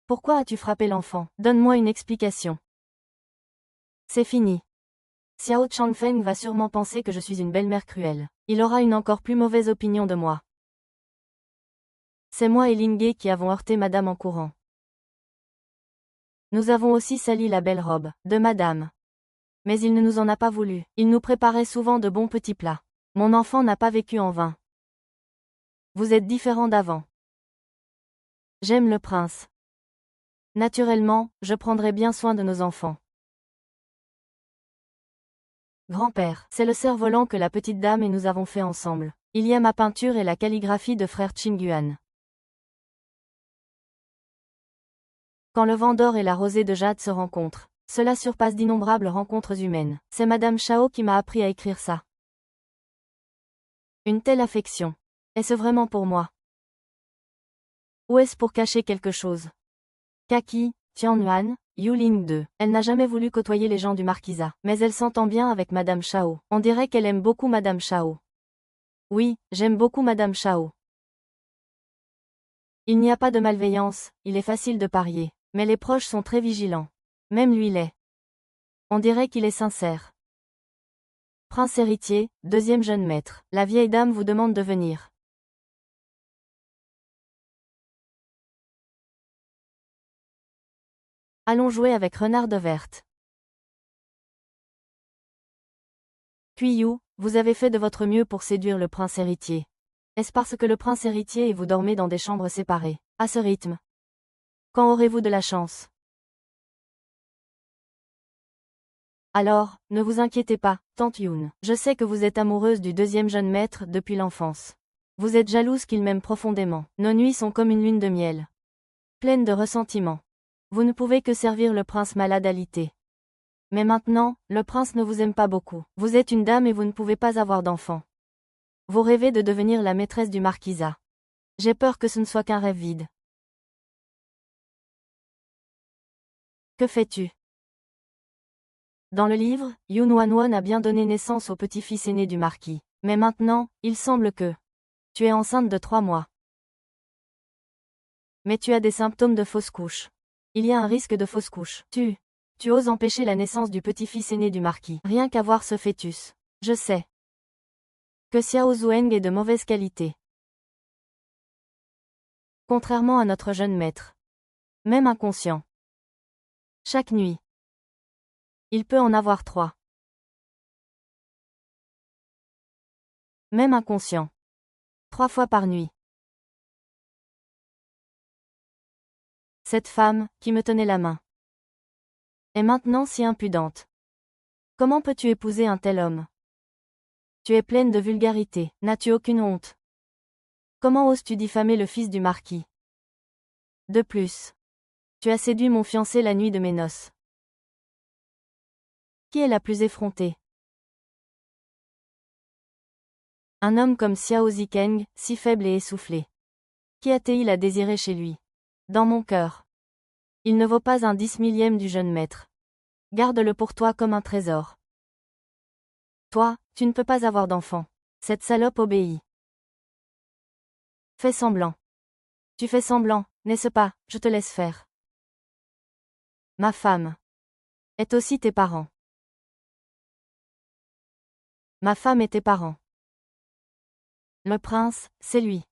Pourquoi as-tu frappé l'enfant? Donne-moi une explication. C'est fini. Xiao Changfeng va sûrement penser que je suis une belle-mère cruelle. Il aura une encore plus mauvaise opinion de moi. C'est moi et Lingge qui avons heurté madame en courant. Nous avons aussi sali la belle robe de madame. Mais il ne nous en a pas voulu. Il nous préparait souvent de bons petits plats. Mon enfant n'a pas vécu en vain. Vous êtes différent d'avant. J'aime le prince. Naturellement, je prendrai bien soin de nos enfants. Grand-père, c'est le cerf-volant que la petite dame et nous avons fait ensemble. Il y a ma peinture et la calligraphie de frère Qingguan. Quand le vent d'or et la rosée de jade se rencontrent, cela surpasse d'innombrables rencontres humaines. C'est Madame Chao qui m'a appris à écrire ça. Une telle affection. Est-ce vraiment pour moi? Ou est-ce pour cacher quelque chose? Kaki, Tianyuan, Yuling 2. Elle n'a jamais voulu côtoyer les gens du marquisat, mais elle s'entend bien avec Madame Chao. On dirait qu'elle aime beaucoup Madame Chao. Oui, j'aime beaucoup Madame Chao. Il n'y a pas de malveillance, il est facile de parier. Mais les proches sont très vigilants. Même lui l'est. On dirait qu'il est sincère. Prince héritier, deuxième jeune maître. La vieille dame vous demande de venir. Allons jouer avec Renarde verte. Cuillou, vous avez fait de votre mieux pour séduire le prince héritier. Est-ce parce que le prince héritier et vous dormez dans des chambres séparées, à ce rythme? Quand aurez-vous de la chance? Alors, ne vous inquiétez pas, tante Yoon. Je sais que vous êtes amoureuse du deuxième jeune maître depuis l'enfance. Vous êtes jalouse qu'il m'aime profondément. Nos nuits sont comme une lune de miel. Pleine de ressentiment. Vous ne pouvez que servir le prince malade alité. Mais maintenant, le prince ne vous aime pas beaucoup. Vous êtes une dame et vous ne pouvez pas avoir d'enfant. Vous rêvez de devenir la maîtresse du marquisat. J'ai peur que ce ne soit qu'un rêve vide. Que fais-tu? Dans le livre, Yoon Wan-won a bien donné naissance au petit-fils aîné du marquis. Mais maintenant, il semble que tu es enceinte de 3 mois. Mais tu as des symptômes de fausse couche. Il y a un risque de fausse couche. Tu oses empêcher la naissance du petit-fils aîné du marquis. Rien qu'à voir ce fœtus. Je sais que Xiao Zueng est de mauvaise qualité. Contrairement à notre jeune maître. Même inconscient. Chaque nuit. Il peut en avoir 3. Même inconscient. 3 fois par nuit. Cette femme, qui me tenait la main, est maintenant si impudente. Comment peux-tu épouser un tel homme? Tu es pleine de vulgarité. N'as-tu aucune honte? Comment oses-tu diffamer le fils du marquis? De plus, tu as séduit mon fiancé la nuit de mes noces. Qui est la plus effrontée? Un homme comme Xiao Zikeng, si faible et essoufflé. Qui a-t-il à désirer chez lui? Dans mon cœur. Il ne vaut pas un 10 millième du jeune maître. Garde-le pour toi comme un trésor. Toi, tu ne peux pas avoir d'enfant. Cette salope obéit. Fais semblant. Tu fais semblant, n'est-ce pas? Je te laisse faire. Ma femme est aussi tes parents. Ma femme et tes parents. Le prince, c'est lui.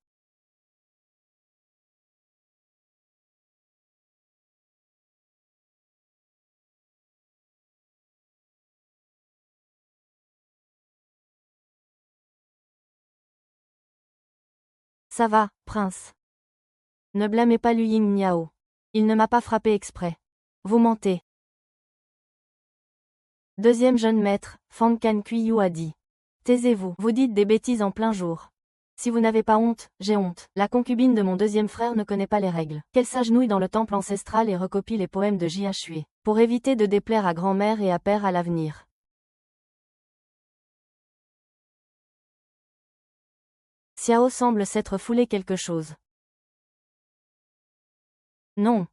Ça va, prince. Ne blâmez pas Lu Ying Niao. Il ne m'a pas frappé exprès. Vous mentez. Deuxième jeune maître, Fang Kan Kuiyu a dit. Taisez-vous, vous dites des bêtises en plein jour. Si vous n'avez pas honte, j'ai honte. La concubine de mon deuxième frère ne connaît pas les règles. Qu'elle s'agenouille dans le temple ancestral et recopie les poèmes de J.H. pour éviter de déplaire à grand-mère et à père à l'avenir. Xiao semble s'être foulé quelque chose. Non.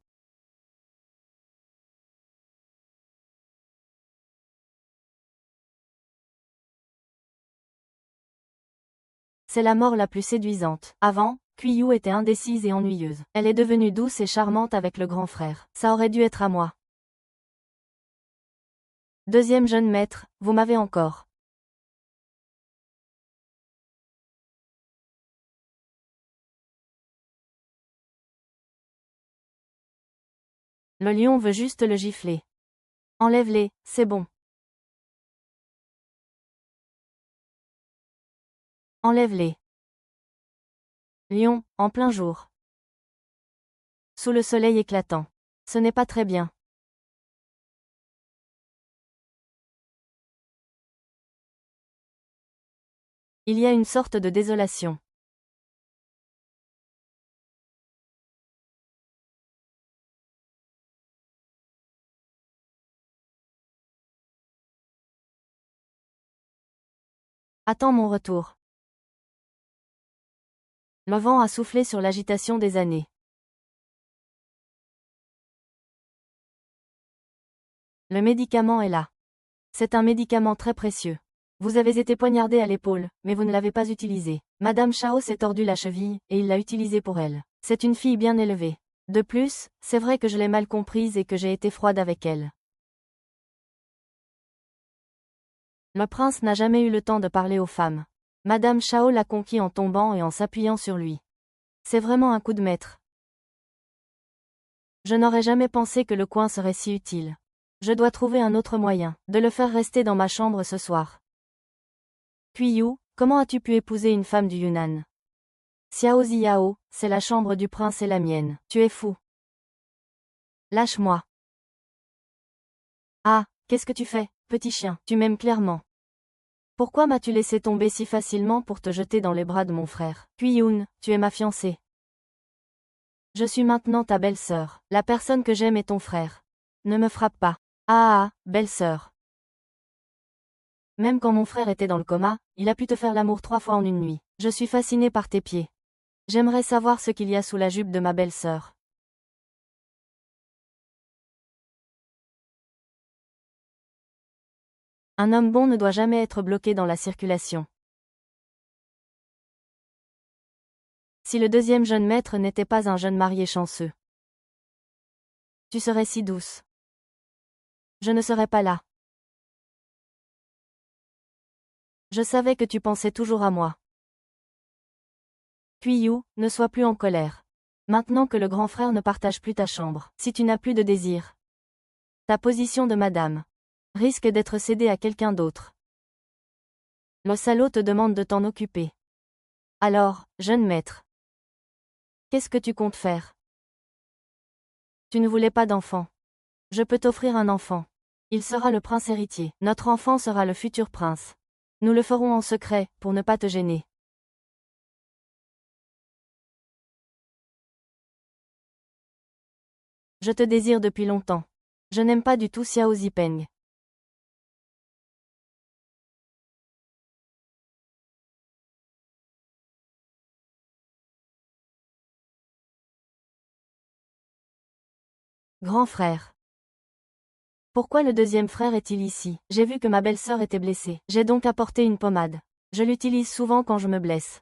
C'est la mort la plus séduisante. Avant, Kuiyu était indécise et ennuyeuse. Elle est devenue douce et charmante avec le grand frère. Ça aurait dû être à moi. Deuxième jeune maître, vous m'avez encore. Le lion veut juste le gifler. Enlève-les, c'est bon. Enlève-les. Lion, en plein jour. Sous le soleil éclatant. Ce n'est pas très bien. Il y a une sorte de désolation. Attends mon retour. Le vent a soufflé sur l'agitation des années. Le médicament est là. C'est un médicament très précieux. Vous avez été poignardé à l'épaule, mais vous ne l'avez pas utilisé. Madame Chao s'est tordu la cheville, et il l'a utilisé pour elle. C'est une fille bien élevée. De plus, c'est vrai que je l'ai mal comprise et que j'ai été froide avec elle. Le prince n'a jamais eu le temps de parler aux femmes. Madame Chao l'a conquis en tombant et en s'appuyant sur lui. C'est vraiment un coup de maître. Je n'aurais jamais pensé que le coin serait si utile. Je dois trouver un autre moyen de le faire rester dans ma chambre ce soir. Qiyu, comment as-tu pu épouser une femme du Yunnan? Xiao Ziyao, c'est la chambre du prince et la mienne. Tu es fou. Lâche-moi. Ah, qu'est-ce que tu fais, petit chien? Tu m'aimes clairement. Pourquoi m'as-tu laissé tomber si facilement pour te jeter dans les bras de mon frère? Qiyun, tu es ma fiancée. Je suis maintenant ta belle-sœur. La personne que j'aime est ton frère. Ne me frappe pas. Ah, belle-sœur. Même quand mon frère était dans le coma, il a pu te faire l'amour 3 fois en une nuit. Je suis fascinée par tes pieds. J'aimerais savoir ce qu'il y a sous la jupe de ma belle-sœur. Un homme bon ne doit jamais être bloqué dans la circulation. Si le deuxième jeune maître n'était pas un jeune marié chanceux, tu serais si douce. Je ne serais pas là. Je savais que tu pensais toujours à moi. Qiyu, ne sois plus en colère. Maintenant que le grand frère ne partage plus ta chambre, si tu n'as plus de désir, ta position de madame risque d'être cédée à quelqu'un d'autre. Le salaud te demande de t'en occuper. Alors, jeune maître, qu'est-ce que tu comptes faire? Tu ne voulais pas d'enfant. Je peux t'offrir un enfant. Il sera le prince héritier. Notre enfant sera le futur prince. Nous le ferons en secret, pour ne pas te gêner. Je te désire depuis longtemps. Je n'aime pas du tout Xiao Zipeng. Grand frère. Pourquoi le deuxième frère est-il ici? J'ai vu que ma belle-sœur était blessée. J'ai donc apporté une pommade. Je l'utilise souvent quand je me blesse.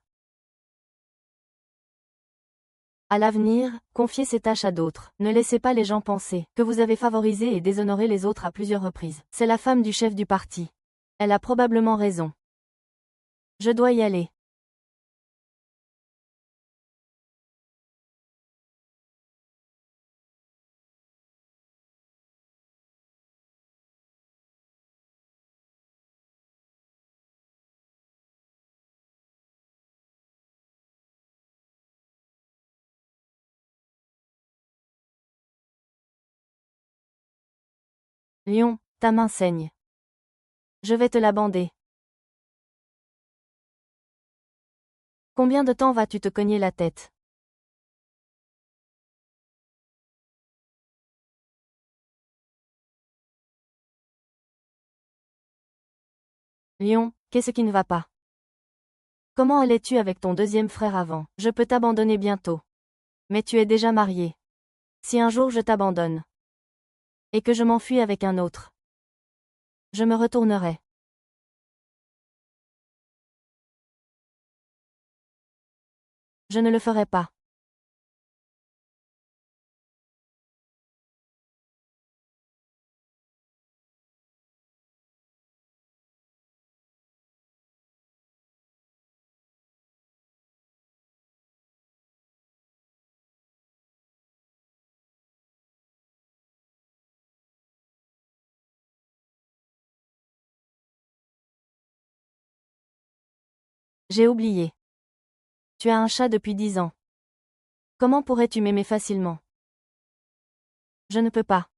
À l'avenir, confiez ces tâches à d'autres. Ne laissez pas les gens penser que vous avez favorisé et déshonoré les autres à plusieurs reprises. C'est la femme du chef du parti. Elle a probablement raison. Je dois y aller. Lion, ta main saigne. Je vais te la bander. Combien de temps vas-tu te cogner la tête? Lion, qu'est-ce qui ne va pas? Comment allais-tu avec ton deuxième frère avant? Je peux t'abandonner bientôt. Mais tu es déjà marié. Si un jour je t'abandonne, et que je m'enfuis avec un autre, je me retournerai. Je ne le ferai pas. J'ai oublié. Tu as un chat depuis 10 ans. Comment pourrais-tu m'aimer facilement? Je ne peux pas.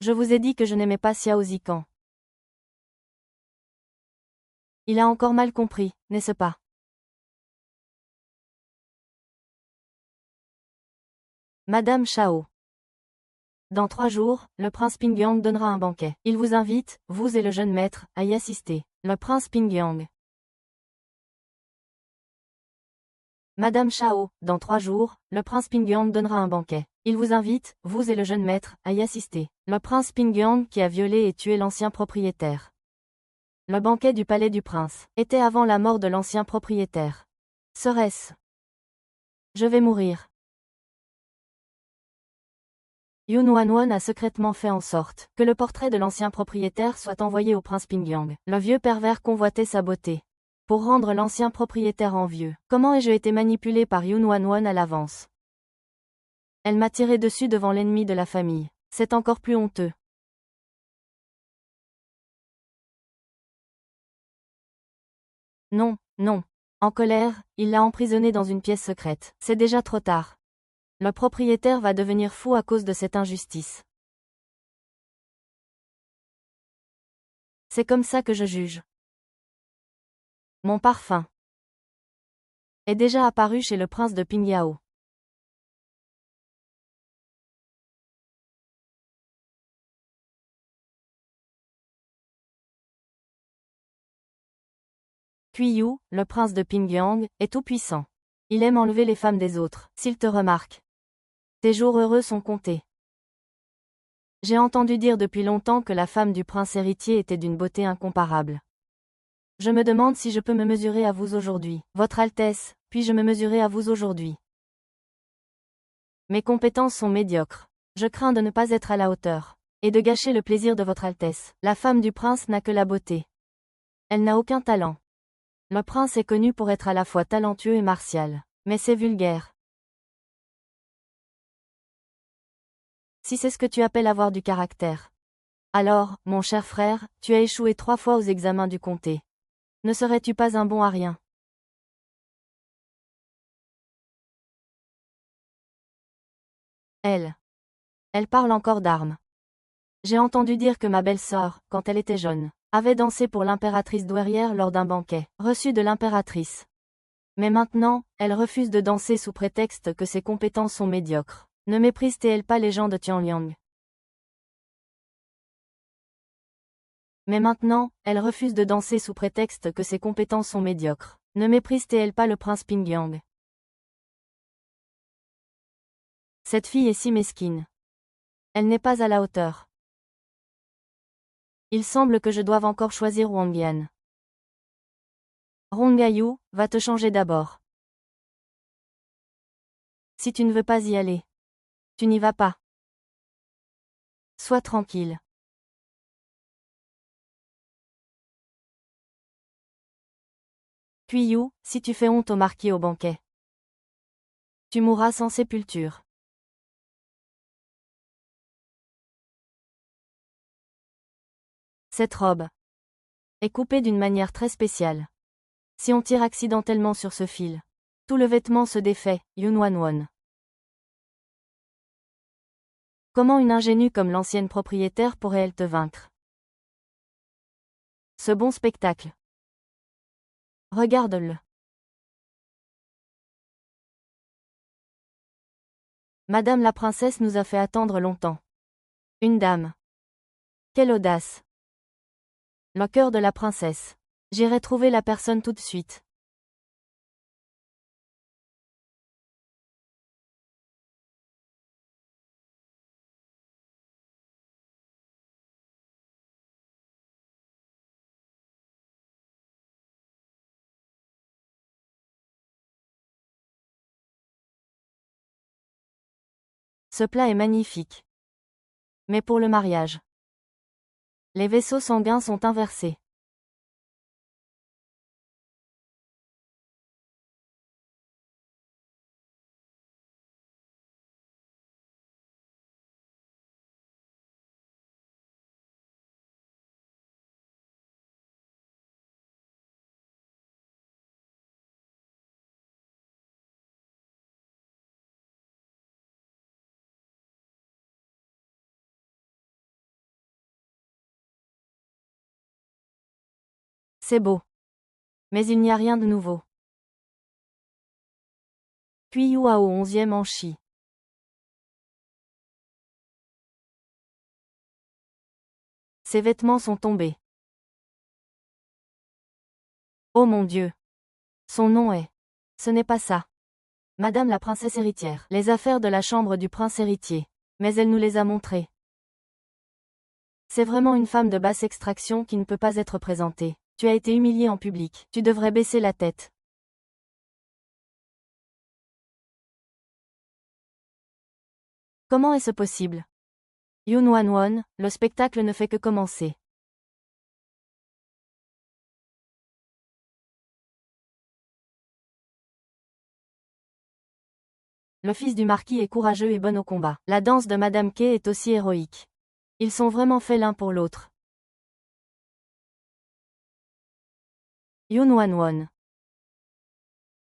Je vous ai dit que je n'aimais pas Xiao Zikan. Il a encore mal compris, n'est-ce pas? Madame Chao. Dans 3 jours, le prince Pingyang donnera un banquet. Il vous invite, vous et le jeune maître, à y assister. Le prince Pingyang. Madame Chao, dans 3 jours, le prince Pingyang donnera un banquet. Il vous invite, vous et le jeune maître, à y assister. Le prince Pingyang qui a violé et tué l'ancien propriétaire. Le banquet du palais du prince était avant la mort de l'ancien propriétaire. Serait-ce? Je vais mourir. Yoon Wan-won a secrètement fait en sorte que le portrait de l'ancien propriétaire soit envoyé au prince Pingyang. Le vieux pervers convoitait sa beauté. Pour rendre l'ancien propriétaire envieux. Comment ai-je été manipulé par Yoon Wan-won à l'avance? Elle m'a tiré dessus devant l'ennemi de la famille. C'est encore plus honteux. Non, non. En colère, il l'a emprisonné dans une pièce secrète. C'est déjà trop tard. Le propriétaire va devenir fou à cause de cette injustice. C'est comme ça que je juge. Mon parfum est déjà apparu chez le prince de Pingyao. Qiyu, le prince de Pingyang, est tout puissant. Il aime enlever les femmes des autres. S'il te remarque, tes jours heureux sont comptés. J'ai entendu dire depuis longtemps que la femme du prince héritier était d'une beauté incomparable. Je me demande si je peux me mesurer à vous aujourd'hui. Votre Altesse, puis-je me mesurer à vous aujourd'hui? Mes compétences sont médiocres. Je crains de ne pas être à la hauteur. Et de gâcher le plaisir de votre Altesse. La femme du prince n'a que la beauté. Elle n'a aucun talent. Le prince est connu pour être à la fois talentueux et martial. Mais c'est vulgaire. Si c'est ce que tu appelles avoir du caractère. Alors, mon cher frère, tu as échoué 3 fois aux examens du comté. Ne serais-tu pas un bon à rien? Elle parle encore d'armes. J'ai entendu dire que ma belle-sœur, quand elle était jeune, avait dansé pour l'impératrice douairière lors d'un banquet, reçu de l'impératrice. Mais maintenant, elle refuse de danser sous prétexte que ses compétences sont médiocres. Ne méprise-t-elle pas les gens de Tianliang? Mais maintenant, elle refuse de danser sous prétexte que ses compétences sont médiocres. Ne méprise-t-elle pas le prince Pingyang? Cette fille est si mesquine. Elle n'est pas à la hauteur. Il semble que je doive encore choisir Wang Yan. Rongayu, va te changer d'abord. Si tu ne veux pas y aller, tu n'y vas pas. Sois tranquille. Qiyu, si tu fais honte au marquis au banquet, tu mourras sans sépulture. Cette robe est coupée d'une manière très spéciale. Si on tire accidentellement sur ce fil, tout le vêtement se défait. Yoon Wan-won. Comment une ingénue comme l'ancienne propriétaire pourrait-elle te vaincre? Ce bon spectacle. Regarde-le. Madame la princesse nous a fait attendre longtemps. Une dame. Quelle audace. Le cœur de la princesse. J'irai trouver la personne tout de suite. Ce plat est magnifique. Mais pour le mariage, les vaisseaux sanguins sont inversés. C'est beau. Mais il n'y a rien de nouveau. Qiyu a au 11e en Chi. Ses vêtements sont tombés. Oh mon Dieu. Son nom est. Ce n'est pas ça. Madame la princesse héritière. Les affaires de la chambre du prince héritier. Mais elle nous les a montrées. C'est vraiment une femme de basse extraction qui ne peut pas être présentée. Tu as été humiliée en public. Tu devrais baisser la tête. Comment est-ce possible? Yoon Wan-won, le spectacle ne fait que commencer. Le fils du marquis est courageux et bon au combat. La danse de Madame Kay est aussi héroïque. Ils sont vraiment faits l'un pour l'autre. Yoon Wan-won.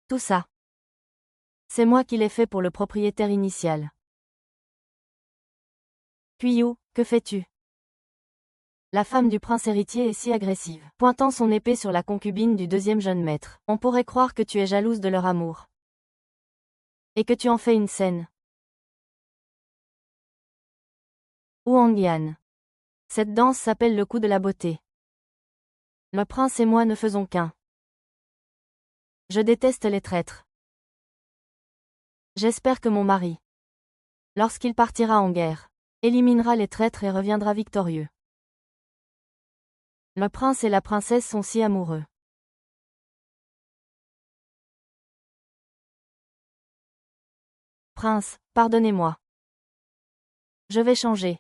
Tout ça. C'est moi qui l'ai fait pour le propriétaire initial. Kuiyu, que fais-tu? La femme du prince héritier est si agressive, pointant son épée sur la concubine du deuxième jeune maître. On pourrait croire que tu es jalouse de leur amour. Et que tu en fais une scène. Hwang-yan. Cette danse s'appelle le coup de la beauté. Le prince et moi ne faisons qu'un. Je déteste les traîtres. J'espère que mon mari, lorsqu'il partira en guerre, éliminera les traîtres et reviendra victorieux. Le prince et la princesse sont si amoureux. Prince, pardonnez-moi. Je vais changer.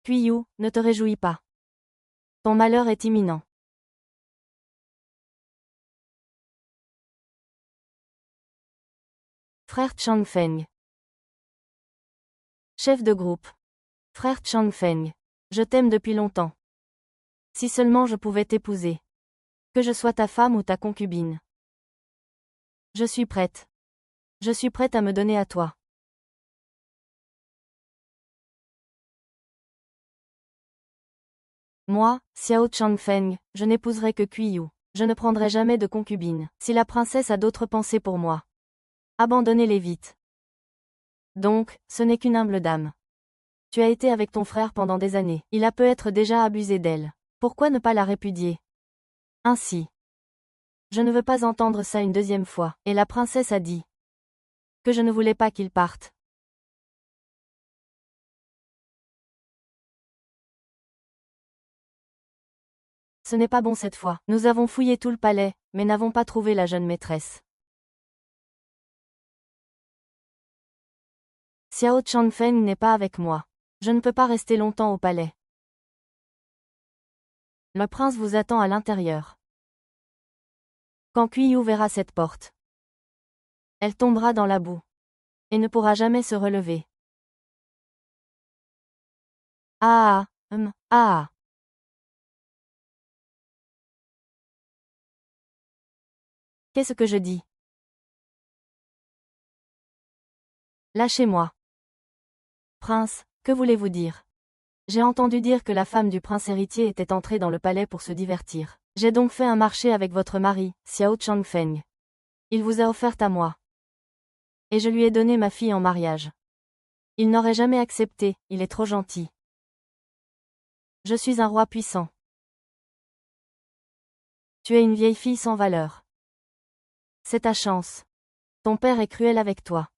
Kuiyu, ne te réjouis pas. Ton malheur est imminent. Frère Changfeng. Chef de groupe. Frère Changfeng. Je t'aime depuis longtemps. Si seulement je pouvais t'épouser. Que je sois ta femme ou ta concubine. Je suis prête. Je suis prête à me donner à toi. Moi, Xiao Changfeng, je n'épouserai que Kuiyu. Je ne prendrai jamais de concubine. Si la princesse a d'autres pensées pour moi, abandonnez-les vite. Donc, ce n'est qu'une humble dame. Tu as été avec ton frère pendant des années. Il a peut-être déjà abusé d'elle. Pourquoi ne pas la répudier? Ainsi. Je ne veux pas entendre ça une deuxième fois. Et la princesse a dit que je ne voulais pas qu'il parte. Ce n'est pas bon cette fois. Nous avons fouillé tout le palais, mais n'avons pas trouvé la jeune maîtresse. Xiao Changfeng n'est pas avec moi. Je ne peux pas rester longtemps au palais. Le prince vous attend à l'intérieur. Quand Kuiyu verra cette porte, elle tombera dans la boue. Et ne pourra jamais se relever. Ah, ah. Qu'est-ce que je dis? Lâchez-moi. Prince, que voulez-vous dire? J'ai entendu dire que la femme du prince héritier était entrée dans le palais pour se divertir. J'ai donc fait un marché avec votre mari, Xiao Changfeng. Il vous a offerte à moi. Et je lui ai donné ma fille en mariage. Il n'aurait jamais accepté, il est trop gentil. Je suis un roi puissant. Tu es une vieille fille sans valeur. C'est ta chance. Ton père est cruel avec toi.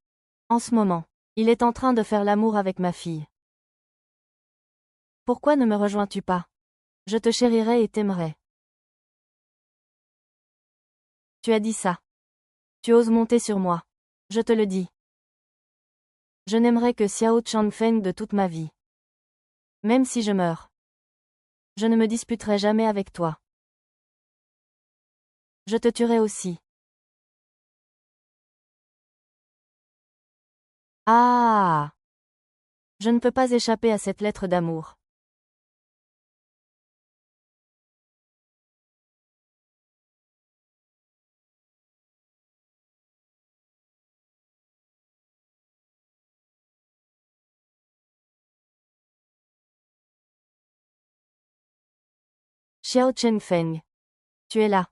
En ce moment, il est en train de faire l'amour avec ma fille. Pourquoi ne me rejoins-tu pas? Je te chérirai et t'aimerai. Tu as dit ça. Tu oses monter sur moi. Je te le dis. Je n'aimerai que Xiao Changfeng de toute ma vie. Même si je meurs. Je ne me disputerai jamais avec toi. Je te tuerai aussi. Ah! Je ne peux pas échapper à cette lettre d'amour. Xiao Changfeng. Tu es là.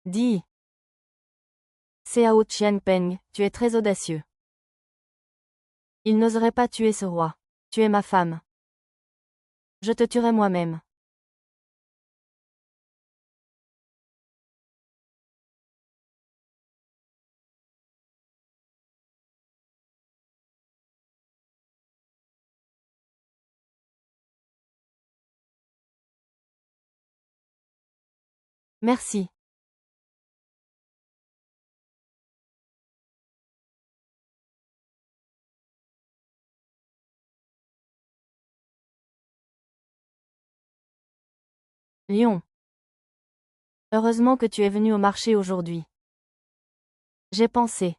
Dis. Xiao Qianpeng, tu es très audacieux. Il n'oserait pas tuer ce roi. Tu es ma femme. Je te tuerai moi-même. Merci. Lion. Heureusement que tu es venu au marché aujourd'hui. J'ai pensé.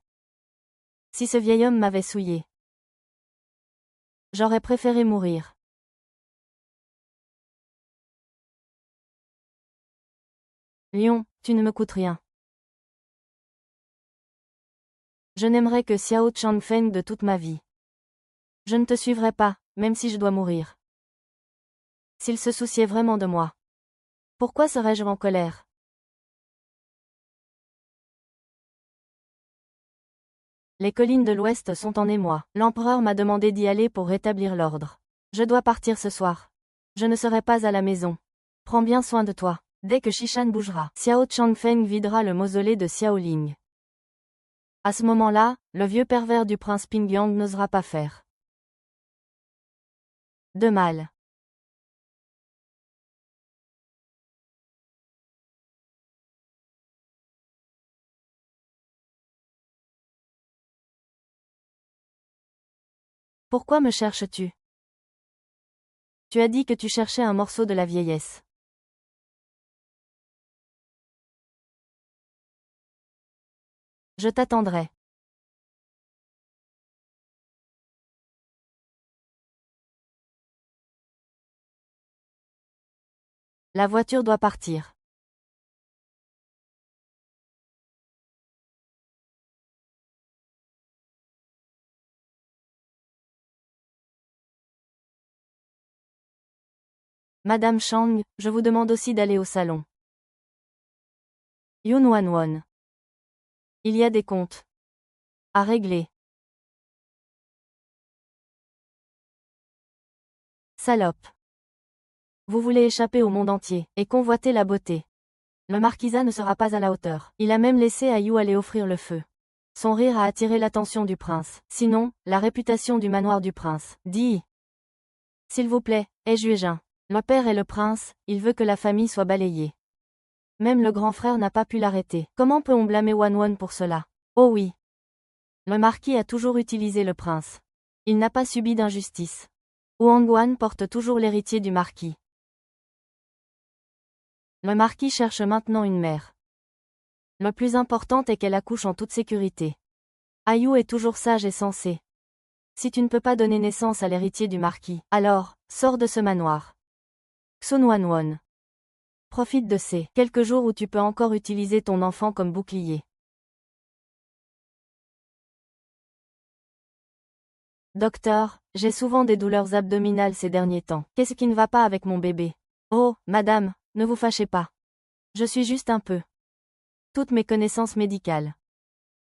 Si ce vieil homme m'avait souillé. J'aurais préféré mourir. Lion, tu ne me coûtes rien. Je n'aimerais que Xiao Changfeng de toute ma vie. Je ne te suivrai pas, même si je dois mourir. S'il se souciait vraiment de moi. Pourquoi serais-je en colère? Les collines de l'Ouest sont en émoi. L'empereur m'a demandé d'y aller pour rétablir l'ordre. Je dois partir ce soir. Je ne serai pas à la maison. Prends bien soin de toi. Dès que Shishan bougera, Xiao Changfeng videra le mausolée de Xiaoling. À ce moment-là, le vieux pervers du prince Pingyang n'osera pas faire de mal. Pourquoi me cherches-tu? Tu as dit que tu cherchais un morceau de la vieillesse. Je t'attendrai. La voiture doit partir. Madame Chang, je vous demande aussi d'aller au salon. Yun Wanwon. Il y a des comptes à régler. Salope. Vous voulez échapper au monde entier, et convoiter la beauté. Le marquisat ne sera pas à la hauteur. Il a même laissé Ayu aller offrir le feu. Son rire a attiré l'attention du prince. Sinon, la réputation du manoir du prince. Dis. S'il vous plaît, ai-je eu. Le père est le prince, il veut que la famille soit balayée. Même le grand frère n'a pas pu l'arrêter. Comment peut-on blâmer Wanwon pour cela? Oh oui. Le marquis a toujours utilisé le prince. Il n'a pas subi d'injustice. Wangwan porte toujours l'héritier du marquis. Le marquis cherche maintenant une mère. Le plus important est qu'elle accouche en toute sécurité. Ayu est toujours sage et sensée. Si tu ne peux pas donner naissance à l'héritier du marquis, alors, sors de ce manoir. Xun Wanwon. Profite de ces quelques jours où tu peux encore utiliser ton enfant comme bouclier. Docteur, j'ai souvent des douleurs abdominales ces derniers temps. Qu'est-ce qui ne va pas avec mon bébé? Oh, madame, ne vous fâchez pas. Je suis juste un peu. Toutes mes connaissances médicales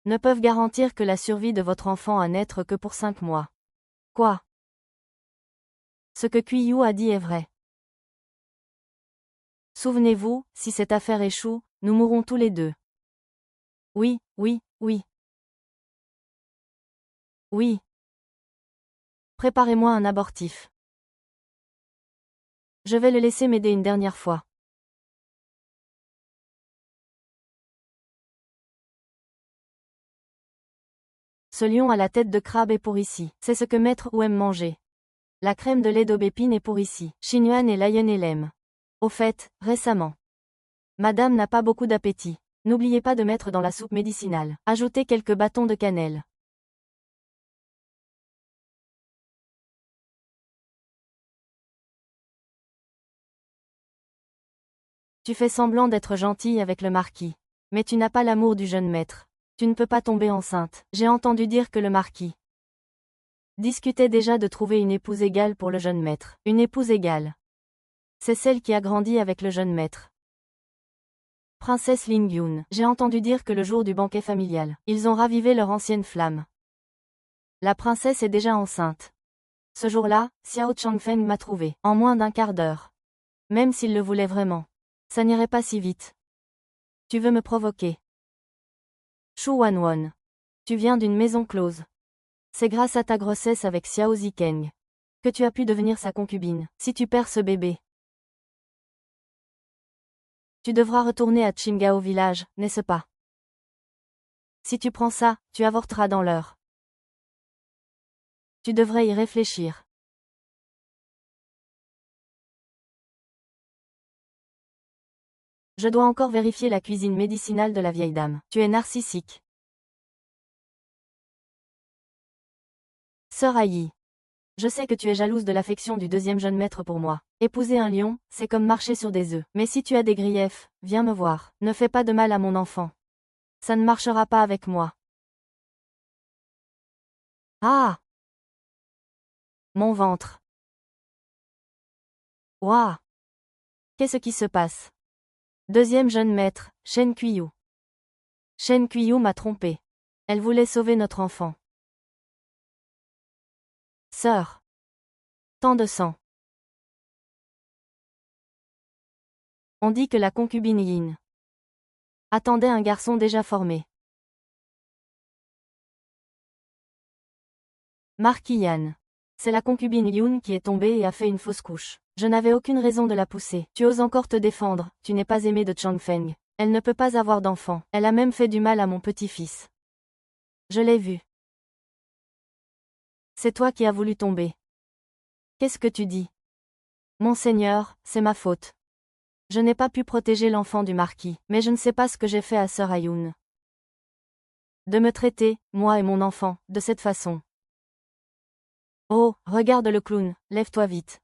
ne peuvent garantir que la survie de votre enfant à naître que pour 5 mois. Quoi? Ce que Qiyu a dit est vrai. Souvenez-vous, si cette affaire échoue, nous mourrons tous les deux. Oui, oui, oui. Oui. Préparez-moi un abortif. Je vais le laisser m'aider une dernière fois. Ce lion à la tête de crabe est pour ici. C'est ce que Maître Wu aime manger. La crème de lait d'aubépine est pour ici. Xinyuan et Lion et l'aiment. Au fait, récemment. Madame n'a pas beaucoup d'appétit. N'oubliez pas de mettre dans la soupe médicinale. Ajoutez quelques bâtons de cannelle. Tu fais semblant d'être gentille avec le marquis. Mais tu n'as pas l'amour du jeune maître. Tu ne peux pas tomber enceinte. J'ai entendu dire que le marquis discutait déjà de trouver une épouse égale pour le jeune maître. Une épouse égale. C'est celle qui a grandi avec le jeune maître. Princesse Ling-Yun, j'ai entendu dire que le jour du banquet familial, ils ont ravivé leur ancienne flamme. La princesse est déjà enceinte. Ce jour-là, Xiao Changfeng m'a trouvé, en moins d'un quart d'heure. Même s'il le voulait vraiment. Ça n'irait pas si vite. Tu veux me provoquer? Shu Wanwon. Tu viens d'une maison close. C'est grâce à ta grossesse avec Xiao Zikeng que tu as pu devenir sa concubine. Si tu perds ce bébé, tu devras retourner à Qingao village, n'est-ce pas? Si tu prends ça, tu avorteras dans l'heure. Tu devrais y réfléchir. Je dois encore vérifier la cuisine médicinale de la vieille dame. Tu es narcissique. Sœur Aïe. Je sais que tu es jalouse de l'affection du deuxième jeune maître pour moi. Épouser un lion, c'est comme marcher sur des œufs. Mais si tu as des griefs, viens me voir. Ne fais pas de mal à mon enfant. Ça ne marchera pas avec moi. Ah! Mon ventre. Ouah! Qu'est-ce qui se passe? Deuxième jeune maître, Shen Kuiyu. Shen Kuiyu m'a trompé. Elle voulait sauver notre enfant. Sœur. Tant de sang. On dit que la concubine Yin attendait un garçon déjà formé. Marquis Yan. C'est la concubine Yun qui est tombée et a fait une fausse couche. Je n'avais aucune raison de la pousser. Tu oses encore te défendre, tu n'es pas aimé de Changfeng. Elle ne peut pas avoir d'enfant. Elle a même fait du mal à mon petit-fils. Je l'ai vu. C'est toi qui as voulu tomber. Qu'est-ce que tu dis? Monseigneur, c'est ma faute. Je n'ai pas pu protéger l'enfant du marquis, mais je ne sais pas ce que j'ai fait à Sœur Ayun. De me traiter, moi et mon enfant, de cette façon. Oh, regarde le clown, lève-toi vite.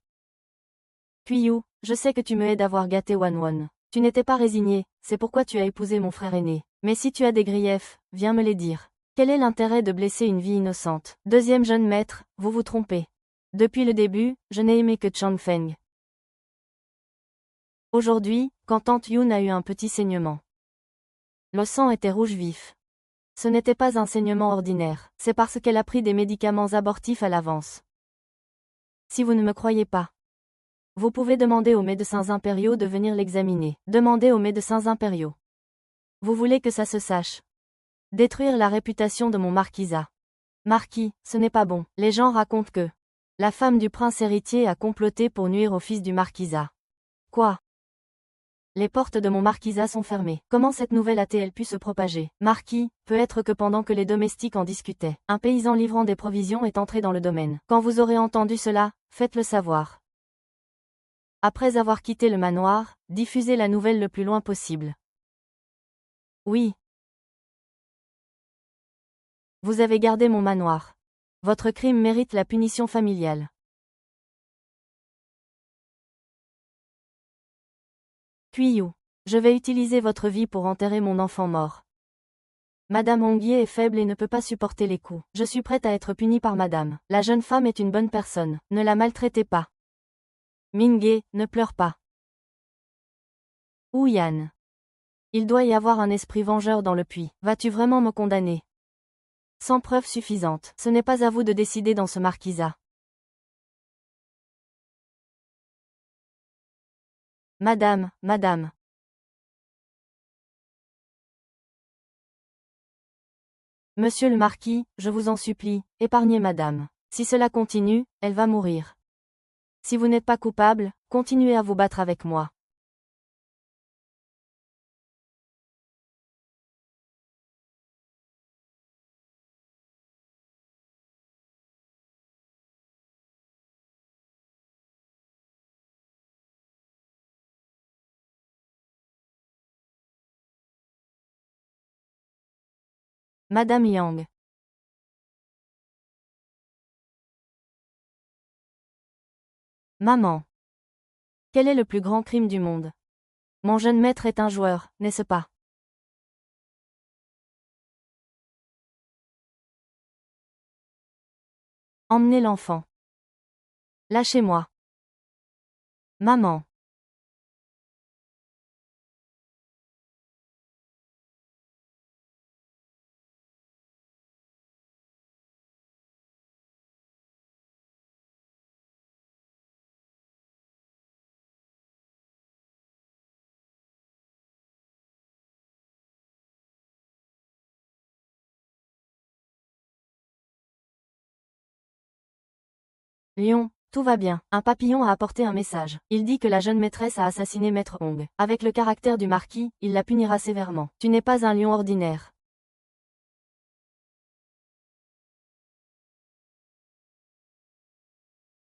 Kuiyu, je sais que tu me aides d'avoir gâté Wanwon. Tu n'étais pas résigné, c'est pourquoi tu as épousé mon frère aîné. Mais si tu as des griefs, viens me les dire. Quel est l'intérêt de blesser une vie innocente? Deuxième jeune maître, vous vous trompez. Depuis le début, je n'ai aimé que Changfeng. Aujourd'hui, quand Tante Yun a eu un petit saignement. Le sang était rouge vif. Ce n'était pas un saignement ordinaire, c'est parce qu'elle a pris des médicaments abortifs à l'avance. Si vous ne me croyez pas, vous pouvez demander aux médecins impériaux de venir l'examiner. Demandez aux médecins impériaux. Vous voulez que ça se sache. Détruire la réputation de mon marquisat. Marquis, ce n'est pas bon. Les gens racontent que la femme du prince héritier a comploté pour nuire au fils du marquisat. Quoi? Les portes de mon marquisat sont fermées. Comment cette nouvelle a-t-elle pu se propager? Marquis, peut-être que pendant que les domestiques en discutaient, un paysan livrant des provisions est entré dans le domaine. Quand vous aurez entendu cela, faites-le savoir. Après avoir quitté le manoir, diffusez la nouvelle le plus loin possible. Oui. Vous avez gardé mon manoir. Votre crime mérite la punition familiale. Kuiyu. Je vais utiliser votre vie pour enterrer mon enfant mort. Madame Hongye est faible et ne peut pas supporter les coups. Je suis prête à être punie par madame. La jeune femme est une bonne personne. Ne la maltraitez pas. Minghe, ne pleure pas. Ouyan. Il doit y avoir un esprit vengeur dans le puits. Vas-tu vraiment me condamner? Sans preuve suffisante. Ce n'est pas à vous de décider dans ce marquisat. Madame, madame. Monsieur le marquis, je vous en supplie, épargnez madame. Si cela continue, elle va mourir. Si vous n'êtes pas coupable, continuez à vous battre avec moi. Madame Yang. Maman. Quel est le plus grand crime du monde? Mon jeune maître est un joueur, n'est-ce pas? Emmenez l'enfant. Lâchez-moi. Maman. Lion, tout va bien. Un papillon a apporté un message. Il dit que la jeune maîtresse a assassiné Maître Hong. Avec le caractère du marquis, il la punira sévèrement. Tu n'es pas un lion ordinaire.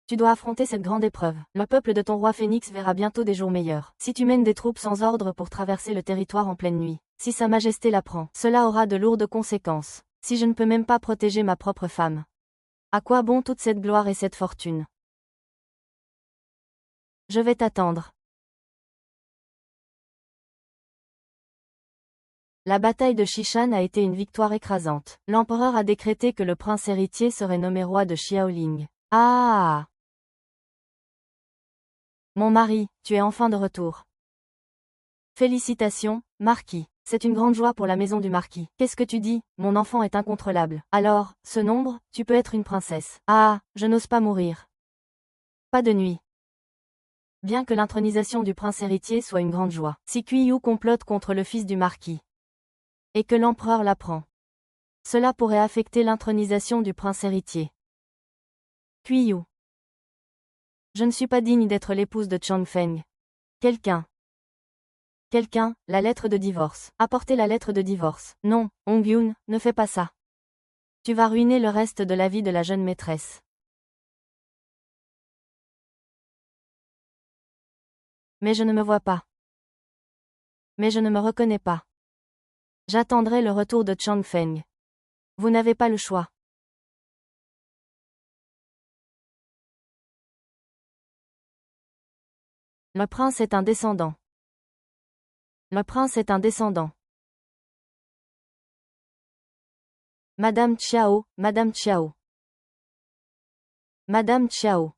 Tu dois affronter cette grande épreuve. Le peuple de ton roi Phénix verra bientôt des jours meilleurs. Si tu mènes des troupes sans ordre pour traverser le territoire en pleine nuit, si Sa Majesté l'apprend, cela aura de lourdes conséquences. Si je ne peux même pas protéger ma propre femme, à quoi bon toute cette gloire et cette fortune? Je vais t'attendre. La bataille de Shishan a été une victoire écrasante. L'empereur a décrété que le prince héritier serait nommé roi de Xiaoling. Ah! Mon mari, tu es enfin de retour. Félicitations, marquis. C'est une grande joie pour la maison du marquis. Qu'est-ce que tu dis? Mon enfant est incontrôlable. Alors, ce nombre, tu peux être une princesse. Ah, je n'ose pas mourir. Pas de nuit. Bien que l'intronisation du prince héritier soit une grande joie, si Qiyu complote contre le fils du marquis, et que l'empereur l'apprend, cela pourrait affecter l'intronisation du prince héritier. Qiyu. Je ne suis pas digne d'être l'épouse de Changfeng. Quelqu'un, la lettre de divorce. Apportez la lettre de divorce. Non, Hongyun, ne fais pas ça. Tu vas ruiner le reste de la vie de la jeune maîtresse. Mais je ne me vois pas. Mais je ne me reconnais pas. J'attendrai le retour de Changfeng. Vous n'avez pas le choix. Le prince est un descendant. Le prince est un descendant. Madame Xiao, Madame Xiao. Madame Xiao.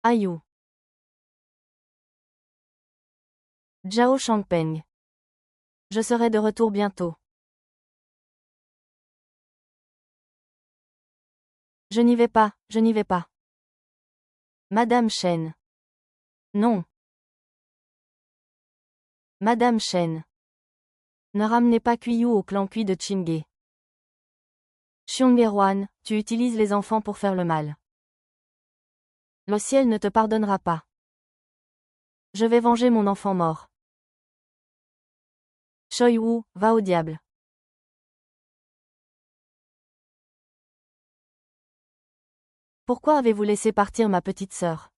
Ayu. Zhao Shangpeng. Je serai de retour bientôt. Je n'y vais pas, je n'y vais pas. Madame Chen. Non. Madame Chen. Ne ramenez pas Qiyu au clan Kui de Qinghe. Xiong'Erwan, tu utilises les enfants pour faire le mal. Le ciel ne te pardonnera pas. Je vais venger mon enfant mort. Choi Wu, va au diable. Pourquoi avez-vous laissé partir ma petite sœur?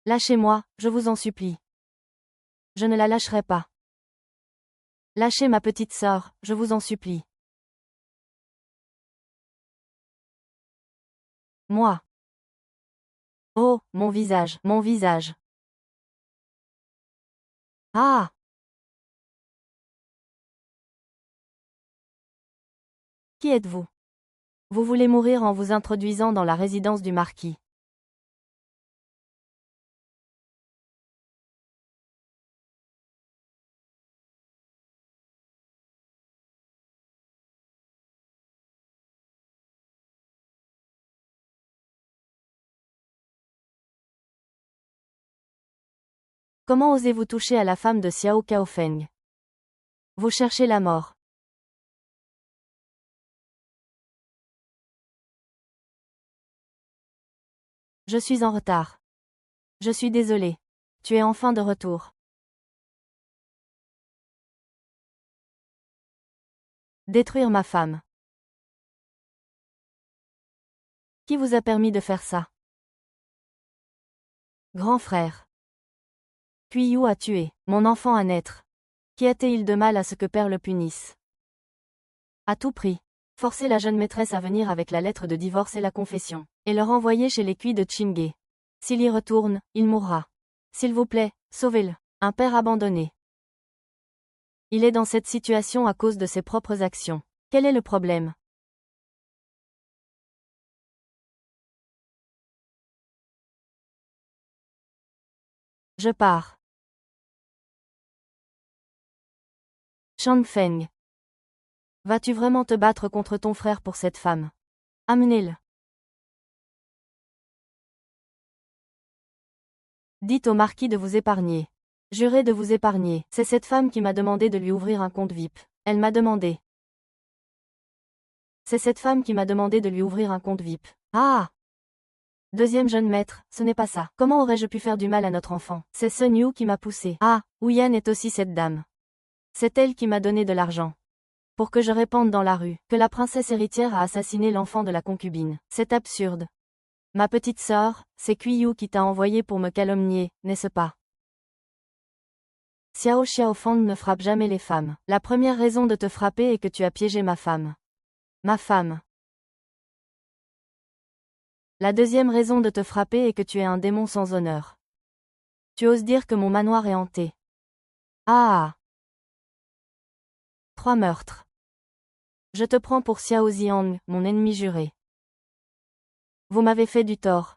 Lâchez-moi, je vous en supplie. Je ne la lâcherai pas. Lâchez ma petite sœur, je vous en supplie. Moi. Oh, mon visage, mon visage. Ah! Qui êtes-vous? Vous voulez mourir en vous introduisant dans la résidence du marquis. Comment osez-vous toucher à la femme de Xiao Kaofeng? Vous cherchez la mort. Je suis en retard. Je suis désolé. Tu es enfin de retour. Détruire ma femme. Qui vous a permis de faire ça? Grand frère. Qiyu a tué mon enfant à naître. Qu'y a-t-il de mal à ce que père le punisse? À tout prix. Forcer la jeune maîtresse à venir avec la lettre de divorce et la confession, et le renvoyer chez les Kui de Qinghe. S'il y retourne, il mourra. S'il vous plaît, sauvez-le. Un père abandonné. Il est dans cette situation à cause de ses propres actions. Quel est le problème? Je pars. Changfeng. Vas-tu vraiment te battre contre ton frère pour cette femme? Amenez-le. Dites au marquis de vous épargner. Jurez de vous épargner. C'est cette femme qui m'a demandé de lui ouvrir un compte VIP. Elle m'a demandé. C'est cette femme qui m'a demandé de lui ouvrir un compte VIP. Ah! Deuxième jeune maître, ce n'est pas ça. Comment aurais-je pu faire du mal à notre enfant? C'est Sun Yu qui m'a poussé. Ah, Ouyan est aussi cette dame. C'est elle qui m'a donné de l'argent. Pour que je répande dans la rue que la princesse héritière a assassiné l'enfant de la concubine. C'est absurde. Ma petite sœur, c'est Qiyu qui t'a envoyé pour me calomnier, n'est-ce pas? Xiao Xiaofang ne frappe jamais les femmes. La première raison de te frapper est que tu as piégé ma femme. Ma femme. La deuxième raison de te frapper est que tu es un démon sans honneur. Tu oses dire que mon manoir est hanté. Ah! 3 meurtres. Je te prends pour Xiao Ziang, mon ennemi juré. Vous m'avez fait du tort.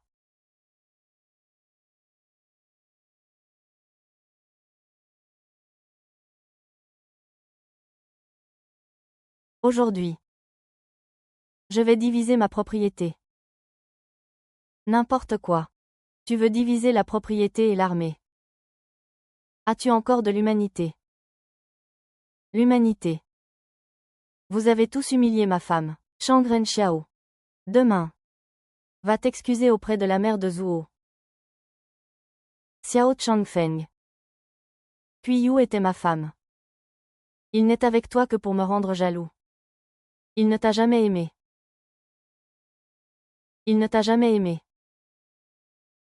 Aujourd'hui. Je vais diviser ma propriété. N'importe quoi. Tu veux diviser la propriété et l'armée. As-tu encore de l'humanité? L'humanité. Vous avez tous humilié ma femme. Shangren Xiao. Demain. Va t'excuser auprès de la mère de Zhuo. Xiao Changfeng. Qiyu était ma femme. Il n'est avec toi que pour me rendre jaloux. Il ne t'a jamais aimé. Il ne t'a jamais aimé.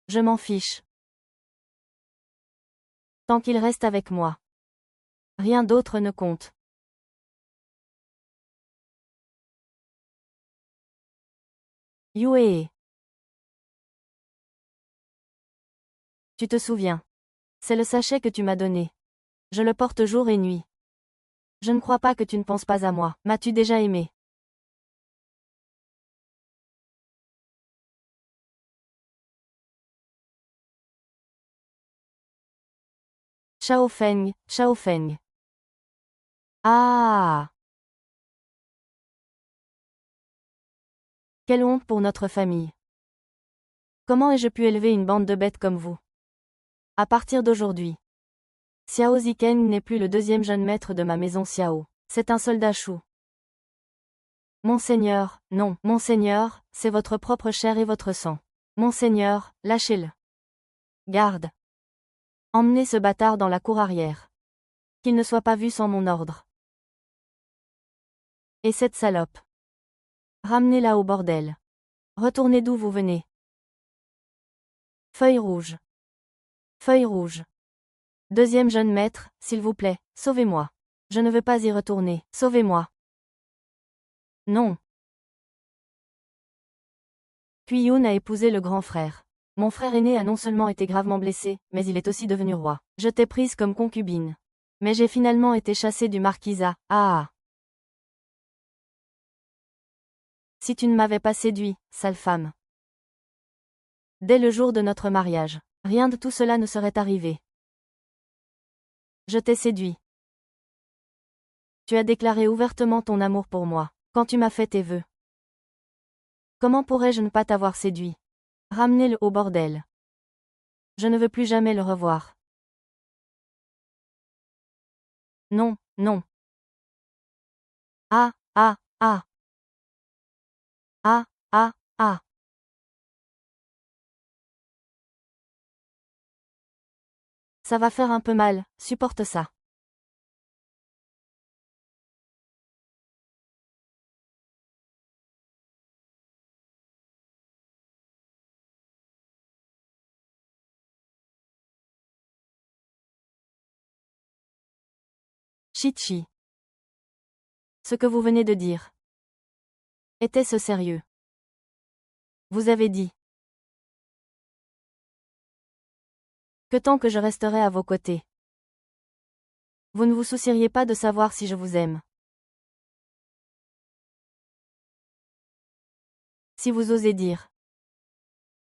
Je m'en fiche. Tant qu'il reste avec moi. Rien d'autre ne compte. Yue. Tu te souviens. C'est le sachet que tu m'as donné. Je le porte jour et nuit. Je ne crois pas que tu ne penses pas à moi. M'as-tu déjà aimé? Xiao Feng, Xiao Feng. Ah! Quelle honte pour notre famille. Comment ai-je pu élever une bande de bêtes comme vous? À partir d'aujourd'hui. Xiao Zikeng n'est plus le deuxième jeune maître de ma maison Xiao. C'est un soldat chou. Monseigneur, non, Monseigneur, c'est votre propre chair et votre sang. Monseigneur, lâchez-le. Garde. Emmenez ce bâtard dans la cour arrière. Qu'il ne soit pas vu sans mon ordre. Et cette salope. Ramenez-la au bordel. Retournez d'où vous venez. Feuille rouge. Feuille rouge. Deuxième jeune maître, s'il vous plaît, sauvez-moi. Je ne veux pas y retourner, sauvez-moi. Non. Qiyun a épousé le grand frère. Mon frère aîné a non seulement été gravement blessé, mais il est aussi devenu roi. Je t'ai prise comme concubine. Mais j'ai finalement été chassée du marquisat. Ah! Si tu ne m'avais pas séduit, sale femme. Dès le jour de notre mariage, rien de tout cela ne serait arrivé. Je t'ai séduit. Tu as déclaré ouvertement ton amour pour moi, quand tu m'as fait tes vœux. Comment pourrais-je ne pas t'avoir séduit? Ramenez-le au bordel. Je ne veux plus jamais le revoir. Non, non. Ah, ah, ah. Ah, ah, ah. Ça va faire un peu mal, supporte ça. Chichi. Ce que vous venez de dire. Était-ce sérieux? Vous avez dit. Que tant que je resterai à vos côtés. Vous ne vous soucieriez pas de savoir si je vous aime. Si vous osez dire.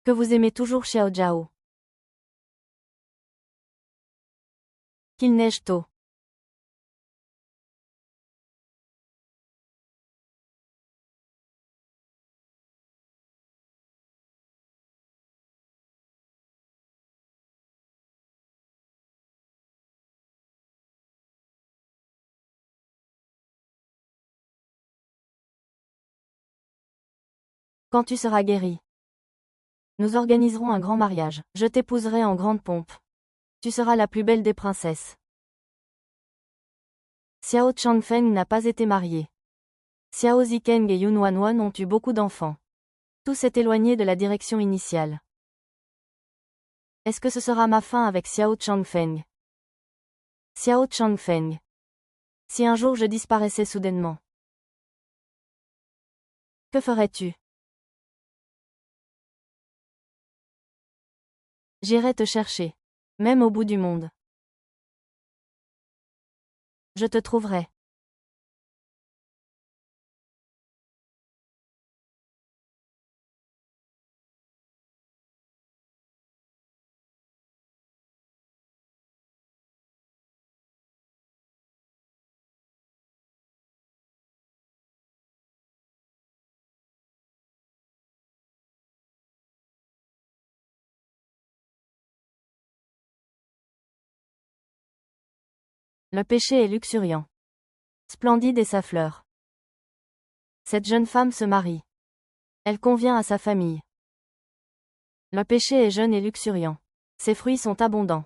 Que vous aimez toujours Xiao Jiao. Qu'il neige tôt. Quand tu seras guéri, nous organiserons un grand mariage. Je t'épouserai en grande pompe. Tu seras la plus belle des princesses. Xiao Changfeng n'a pas été marié. Xiao Zikeng et Yun Wanwan ont eu beaucoup d'enfants. Tout s'est éloigné de la direction initiale. Est-ce que ce sera ma fin avec Xiao Changfeng? Xiao Changfeng. Si un jour je disparaissais soudainement, que ferais-tu? J'irai te chercher. Même au bout du monde. Je te trouverai. Le péché est luxuriant. Splendide est sa fleur. Cette jeune femme se marie. Elle convient à sa famille. Le péché est jeune et luxuriant. Ses fruits sont abondants.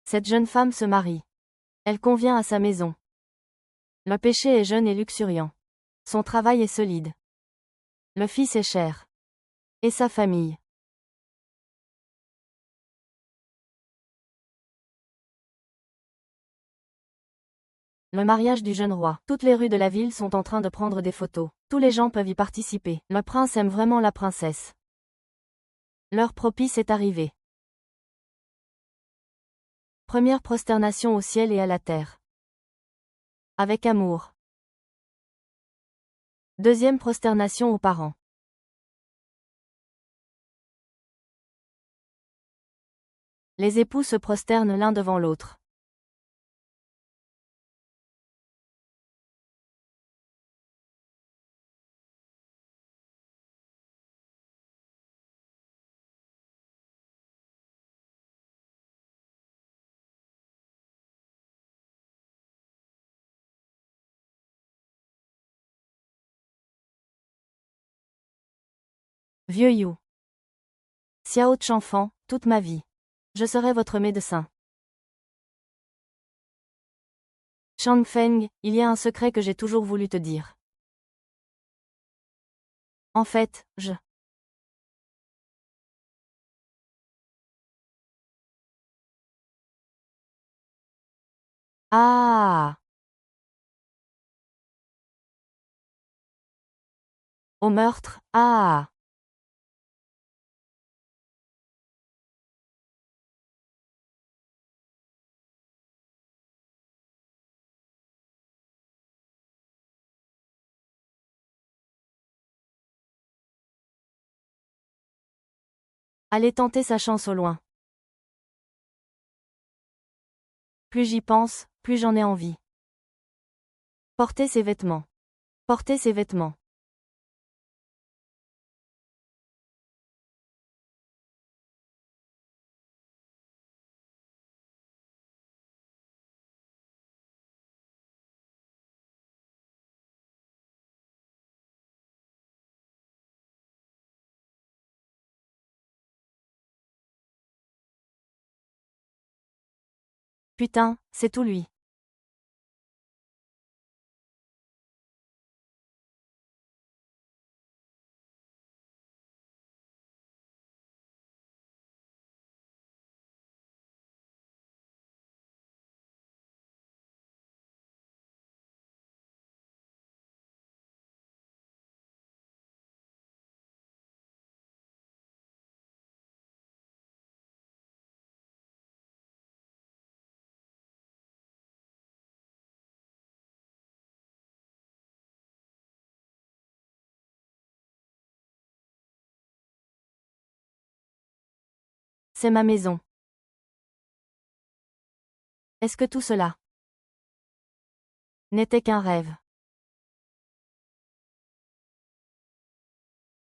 Cette jeune femme se marie. Elle convient à sa maison. Le péché est jeune et luxuriant. Son travail est solide. Le fils est cher. Et sa famille. Le mariage du jeune roi. Toutes les rues de la ville sont en train de prendre des photos. Tous les gens peuvent y participer. Le prince aime vraiment la princesse. L'heure propice est arrivée. Première prosternation au ciel et à la terre. Avec amour. Deuxième prosternation aux parents. Les époux se prosternent l'un devant l'autre. Vieux You. Xiao Changfeng, toute ma vie. Je serai votre médecin. Changfeng, il y a un secret que j'ai toujours voulu te dire. En fait, Ah. Au meurtre, ah. Allez tenter sa chance au loin. Plus j'y pense, plus j'en ai envie. Porter ses vêtements. Porter ses vêtements. Putain, c'est tout lui. C'est ma maison. Est-ce que tout cela n'était qu'un rêve?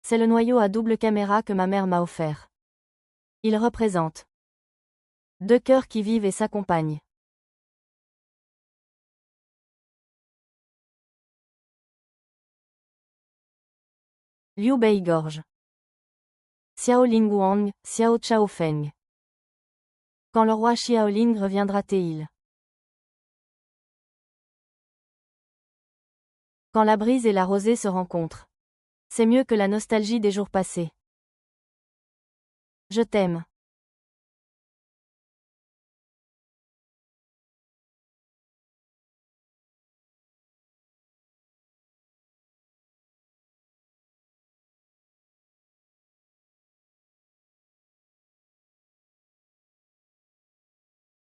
C'est le noyau à double caméra que ma mère m'a offert. Il représente deux cœurs qui vivent et s'accompagnent. Liu Beigorge. Xiao Lingguang, Xiao Chaofeng. Quand le roi Xiaoling reviendra-t-il? Quand la brise et la rosée se rencontrent. C'est mieux que la nostalgie des jours passés. Je t'aime.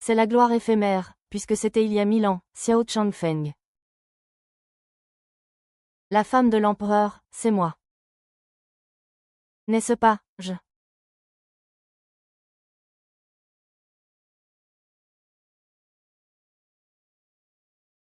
C'est la gloire éphémère, puisque c'était il y a 1000 ans, Xiao Changfeng. La femme de l'empereur, c'est moi. N'est-ce pas, je